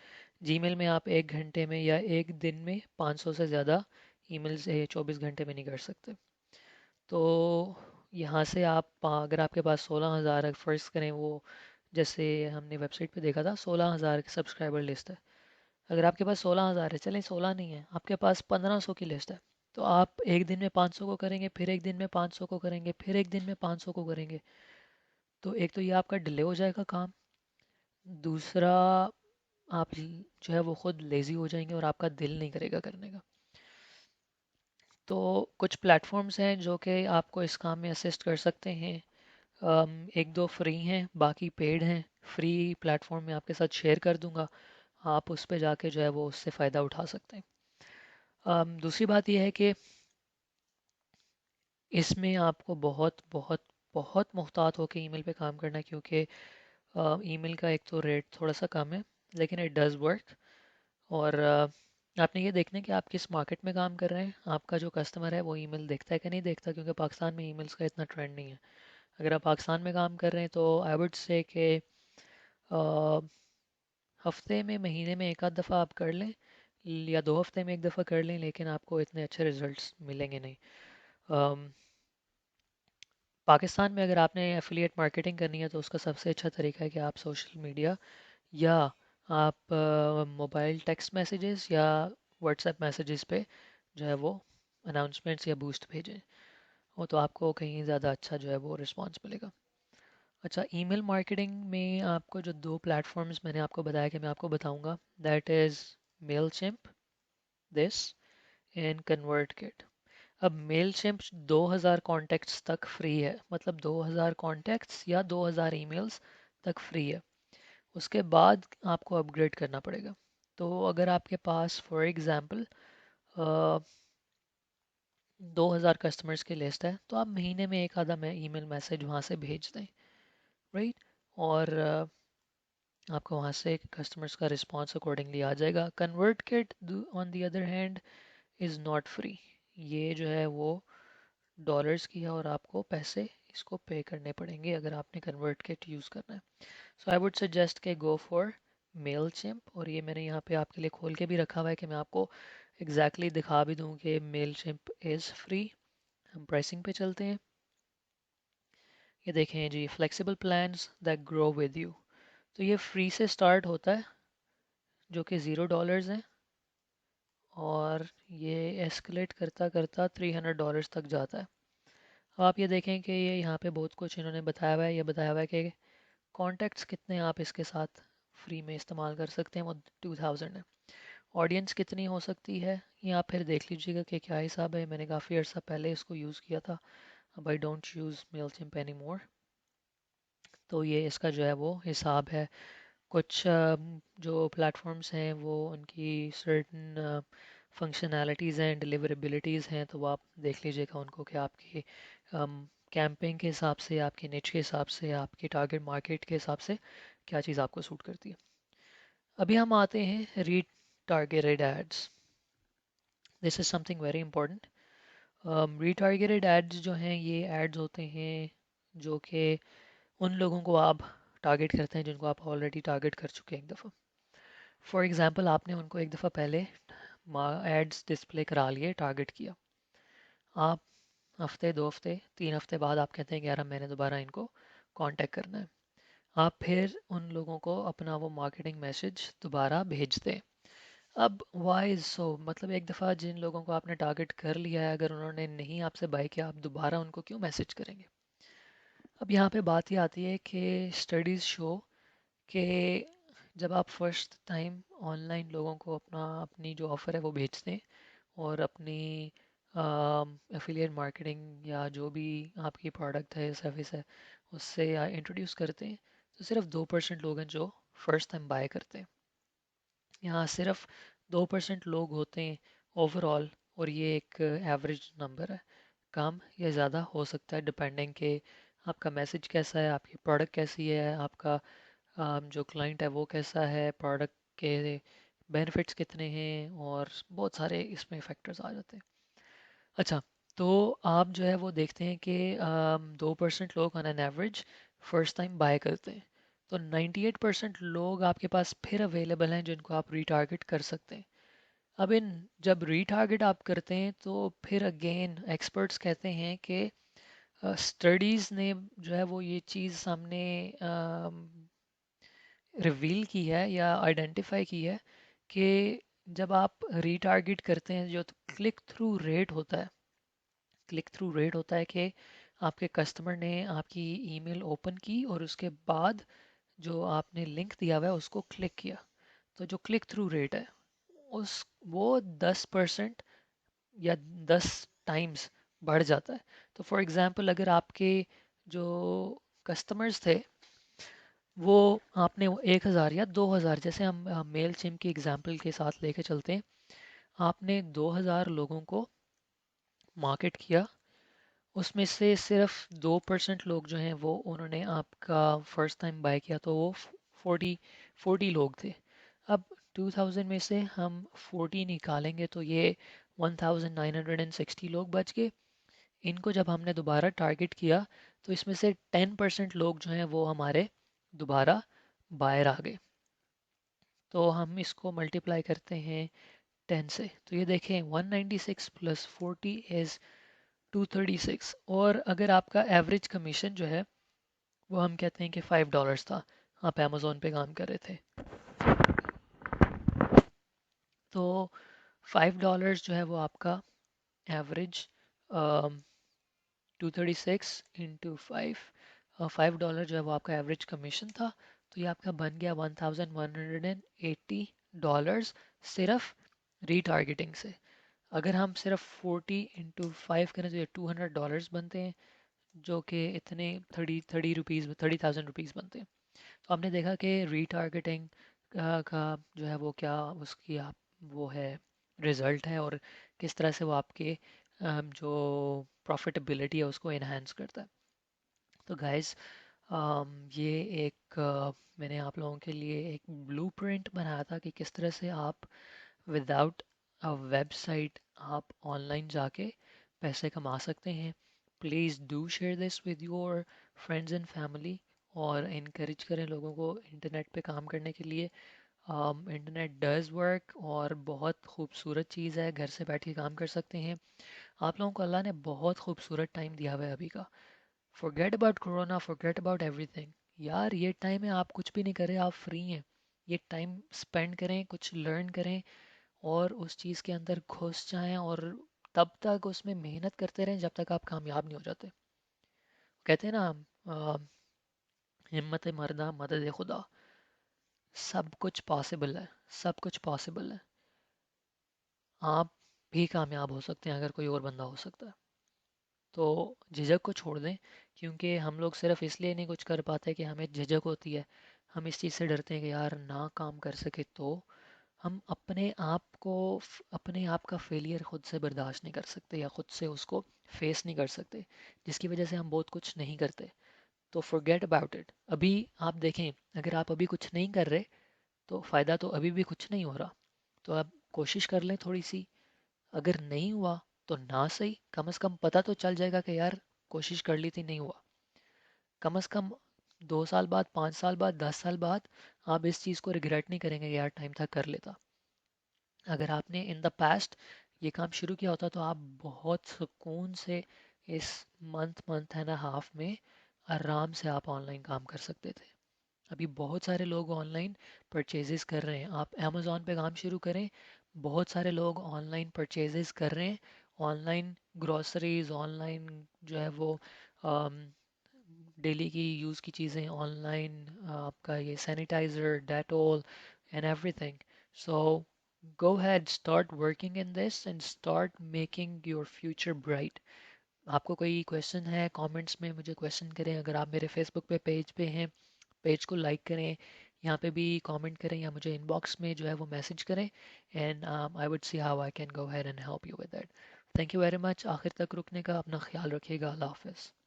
जीमेल में आप 1 घंटे में या 1 दिन में 500 से ज़्यादा ईमेल्स 24 घंटे में नहीं कर सकते। तो यहाँ से आप अगर आपके पास 16,000 है, फ़र्ज़ करें वो जैसे हमने वेबसाइट पे देखा था 16,000 की सब्सक्राइबर लिस्ट है। अगर आपके पास 16,000 है, चलें 16 नहीं है, आपके पास 1500 की लिस्ट है, तो आप एक दिन में 500 को करेंगे, फिर एक दिन में 500 को करेंगे, फिर एक दिन में 500 को करेंगे। तो एक तो ये आपका डिले हो जाएगा काम, दूसरा आप जो है वो खुद लेज़ी हो जाएंगे और आपका दिल नहीं करेगा करने का। तो कुछ प्लेटफॉर्म्स हैं जो कि आपको इस काम में असिस्ट कर सकते हैं। एक दो फ्री हैं, बाकी पेड हैं। फ्री प्लेटफॉर्म में आपके साथ शेयर कर दूंगा, आप उस पे जाके जो है वो उससे फ़ायदा उठा सकते हैं। दूसरी बात यह है कि इसमें आपको बहुत बहुत बहुत मुहतात होकर ईमेल पे काम करना है, क्योंकि ईमेल का एक तो रेट थोड़ा सा कम है, लेकिन इट डज़ वर्क। और आपने ये देखना है कि आप किस मार्केट में काम कर रहे हैं, आपका जो कस्टमर है वो ईमेल देखता है कि नहीं देखता, क्योंकि पाकिस्तान में ईमेल्स का इतना ट्रेंड नहीं है। अगर आप पाकिस्तान में काम कर रहे हैं तो आई वुड से कि हफ्ते में महीने में एक आध दफ़ा आप कर लें, या 2 हफ्ते में एक दफ़ा कर लें, लेकिन आपको इतने अच्छे रिजल्ट्स मिलेंगे नहीं। अम, पाकिस्तान में अगर आपने एफिलिएट मार्केटिंग करनी है तो उसका सबसे अच्छा तरीका है कि आप सोशल मीडिया या आप मोबाइल टेक्स्ट मैसेजेस या व्हाट्सएप मैसेजेस पे जो है वो अनाउंसमेंट्स या बूस्ट भेजें, वो तो आपको कहीं ज़्यादा अच्छा जो है वो रिस्पांस मिलेगा। अच्छा, ईमेल मार्केटिंग में आपको जो दो प्लेटफॉर्म्स मैंने आपको बताया कि मैं आपको बताऊंगा, that is Mailchimp this and ConvertKit. अब मेलचिम्प 2000 कॉन्टैक्ट्स तक फ्री है, मतलब 2000 कॉन्टैक्ट्स या 2000 ईमेल्स तक फ्री है। उसके बाद आपको अपग्रेड करना पड़ेगा। तो अगर आपके पास फॉर एग्ज़ाम्पल 2000 कस्टमर्स की लिस्ट है, तो आप महीने में एक आधा ईमेल मैसेज वहाँ से भेज दें, राइट। और आपको वहाँ से कस्टमर्स का रिस्पॉन्स अकॉर्डिंगली आ जाएगा। Convert kit on the other hand is not free. ये जो है वो डॉलर्स की है और आपको पैसे इसको पे करने पड़ेंगे अगर आपने कन्वर्ट किट यूज़ करना है। सो आई वुड सजेस्ट के गो फॉर मेलचिम्प। और ये मैंने यहाँ पे आपके लिए खोल के भी रखा हुआ है कि मैं आपको एग्जैक्टली दिखा भी दूँ कि मेलचिम्प इज़ फ्री। हम प्राइसिंग पे चलते हैं। ये देखें जी, flexible plans that grow with you. तो ये फ्री से स्टार्ट होता है, जो कि $0 है, और ये एस्केलेट करता करता $300 तक जाता है। अब आप ये देखें कि ये यहाँ पे बहुत कुछ इन्होंने बताया हुआ है। ये बताया हुआ है कि कॉन्टैक्ट्स कितने आप इसके साथ फ्री में इस्तेमाल कर सकते हैं, वो 2000 है। ऑडियंस कितनी हो सकती है ये आप फिर देख लीजिएगा कि क्या हिसाब है। मैंने काफ़ी अर्सा पहले इसको यूज़ किया था, अब I don't use Mailchimp any more. तो ये इसका जो है वो हिसाब है। कुछ जो प्लेटफॉर्म्स हैं वो उनकी सर्टन फंक्शनैलिटीज़ हैं, डिलीवरेबिलिटीज़ हैं, तो वो आप देख लीजिएगा उनको कि आपकी कैंपेन के हिसाब से, आपके निच के हिसाब से, आपके टारगेट मार्केट के हिसाब से क्या चीज़ आपको सूट करती है। अभी हम आते हैं retargeted ads. This is something very important. Retargeted ads जो हैं ये एड्स होते हैं जो कि उन लोगों को आप टारगेट करते हैं जिनको आप ऑलरेडी टारगेट कर चुके हैं एक दफ़ा। फॉर एग्ज़ाम्पल आपने उनको एक दफ़ा पहले एड्स डिस्प्ले करा लिए, टारगेट किया। आप हफ्ते 2 हफ्ते 3 हफ्ते बाद आप कहते हैं कि यार मैंने दोबारा इनको कांटेक्ट करना है। आप फिर उन लोगों को अपना वो मार्केटिंग मैसेज दोबारा भेजते हैं। अब वाई सो, मतलब एक दफ़ा जिन लोगों को आपने टारगेट कर लिया है, अगर उन्होंने नहीं आपसे बाय किया, आप दोबारा उनको क्यों मैसेज करेंगे। अब यहाँ पे बात ये आती है कि स्टडीज़ शो कि जब आप फर्स्ट टाइम ऑनलाइन लोगों को अपनी जो ऑफ़र है वो भेजते हैं और अपनी एफिलिएट मार्केटिंग या जो भी आपकी प्रोडक्ट है सर्विस है उससे इंट्रोड्यूस करते हैं, तो सिर्फ 2% लोग हैं जो फर्स्ट टाइम बाय करते हैं। यहाँ सिर्फ 2% लोग होते हैं ओवरऑल, और ये एक एवरेज नंबर है। कम या ज़्यादा हो सकता है डिपेंडिंग के आपका मैसेज कैसा है, आपकी प्रोडक्ट कैसी है, आपका जो क्लाइंट है वो कैसा है, प्रोडक्ट के बेनिफिट्स कितने हैं, और बहुत सारे इसमें फैक्टर्स आ जाते हैं। अच्छा, तो आप जो है वो देखते हैं कि 2% लोग on an average first time buy करते हैं। तो 98% लोग आपके पास फिर अवेलेबल हैं जिनको आप रीटारगेट कर सकते हैं। अब इन जब रीटारगेट आप करते हैं तो फिर अगेन एक्सपर्ट्स कहते हैं कि स्टडीज़ ने जो है वो ये चीज़ सामने रिवील की है या आइडेंटिफाई की है कि जब आप रीटारगेट करते हैं, जो क्लिक थ्रू रेट होता है, क्लिक थ्रू रेट होता है कि आपके कस्टमर ने आपकी ईमेल ओपन की और उसके बाद जो आपने लिंक दिया हुआ है उसको क्लिक किया, तो जो क्लिक थ्रू रेट है उस वो 10% या 10 टाइम्स बढ़ जाता है। तो फॉर एग्जांपल अगर आपके जो कस्टमर्स थे वो आपने 1,000 या 2,000, जैसे हम मेल चिम की एग्जांपल के साथ लेके चलते हैं, आपने 2,000 लोगों को मार्केट किया, उसमें से सिर्फ 2% लोग जो हैं वो उन्होंने आपका फर्स्ट टाइम बाय किया, तो वो 40 लोग थे। अब 2000 में से हम 40 निकालेंगे तो ये 1960 लोग बच गए। इनको जब हमने दोबारा टारगेट किया तो इसमें से 10% लोग जो हैं वो हमारे दोबारा बायर आ गए। तो हम इसको मल्टीप्लाई करते हैं 10 से, तो ये देखें 196 प्लस 40 इज़ 236। और अगर आपका एवरेज कमीशन जो है वो हम कहते हैं कि $5 था, आप अमेज़ोन पे काम कर रहे थे, तो $5 जो है वो आपका एवरेज 236 इंटू 5 $5 जो है वो आपका एवरेज कमीशन था। तो ये आपका बन गया $1,180 सिर्फ रीटारगेटिंग से। अगर हम सिर्फ 40 इंटू 5 करें तो ये $200 बनते हैं, जो कि इतने 30,000 रुपीज़ बनते हैं। तो आपने देखा कि रीटारगेटिंग का जो है वो क्या उसकी आप वो है रिजल्ट है, और किस तरह से वो आपके जो प्रॉफिटेबिलिटी है उसको इन्हांस करता है। तो गाइस, ये एक मैंने आप लोगों के लिए एक ब्लूप्रिंट बनाया था कि किस तरह से आप विदाउट अ वेबसाइट आप ऑनलाइन जाके पैसे कमा सकते हैं। Please do share this with your friends and family, और इनकरेज करें लोगों को इंटरनेट पे काम करने के लिए। इंटरनेट डज़ वर्क और बहुत खूबसूरत चीज़ है, घर से बैठ के काम कर सकते हैं। आप लोगों को अल्लाह ने बहुत खूबसूरत टाइम दिया हुआ है अभी का। Forget about corona, forget about everything. यार ये टाइम है, आप कुछ भी नहीं कर रहे, आप फ्री हैं। ये टाइम स्पेंड करें, कुछ लर्न करें और उस चीज़ के अंदर घुस जाएं, और तब तक उसमें मेहनत करते रहें जब तक आप कामयाब नहीं हो जाते। कहते हैं ना, अ, हिम्मत मर्दा मदद खुदा। सब कुछ पॉसिबल है, सब कुछ पॉसिबल है। आप भी कामयाब हो सकते हैं अगर कोई और बंदा हो सकता है। तो झिझक को छोड़ दें, क्योंकि हम लोग सिर्फ इसलिए नहीं कुछ कर पाते कि हमें झिझक होती है। हम इस चीज़ से डरते हैं कि यार ना काम कर सके तो हम अपने आप को अपने आप का फेलियर खुद से बर्दाश्त नहीं कर सकते या खुद से उसको फेस नहीं कर सकते, जिसकी वजह से हम बहुत कुछ नहीं करते। तो फॉरगेट अबाउट इट। अभी आप देखें, अगर आप अभी कुछ नहीं कर रहे तो फ़ायदा तो अभी भी कुछ नहीं हो रहा। तो आप कोशिश कर लें थोड़ी सी, अगर नहीं हुआ तो ना सही, कम से कम पता तो चल जाएगा कि यार कोशिश कर ली थी, नहीं हुआ। कम से कम 2 साल बाद, 5 साल बाद, 10 साल बाद आप इस चीज़ को रिग्रेट नहीं करेंगे कि यार टाइम था कर लेता। अगर आपने इन द पास्ट ये काम शुरू किया होता तो आप बहुत सुकून से इस मंथ एंड हाफ में आराम से आप ऑनलाइन काम कर सकते थे। अभी बहुत सारे लोग ऑनलाइन परचेजेस कर रहे हैं, आप अमेज़ॉन पे काम शुरू करें। बहुत सारे लोग ऑनलाइन परचेजेस कर रहे हैं, ऑनलाइन ग्रोसरीज, ऑनलाइन जो है वो डेली की यूज़ की चीज़ें ऑनलाइन, आपका ये sanitiser, Dettol and everything. So go ahead, start working in this and start making your future bright. आपको कोई क्वेश्चन है कमेंट्स में मुझे क्वेश्चन करें। अगर आप मेरे फेसबुक पे पेज पे हैं, पेज को लाइक करें यहाँ पे भी कमेंट करें या मुझे इनबॉक्स में जो है वो मैसेज करें, and I would see how I can go ahead and help you with that. Thank you very much आखिर तक रुकने का। अपना ख्याल रखिएगा। अल्लाह हाफिज़।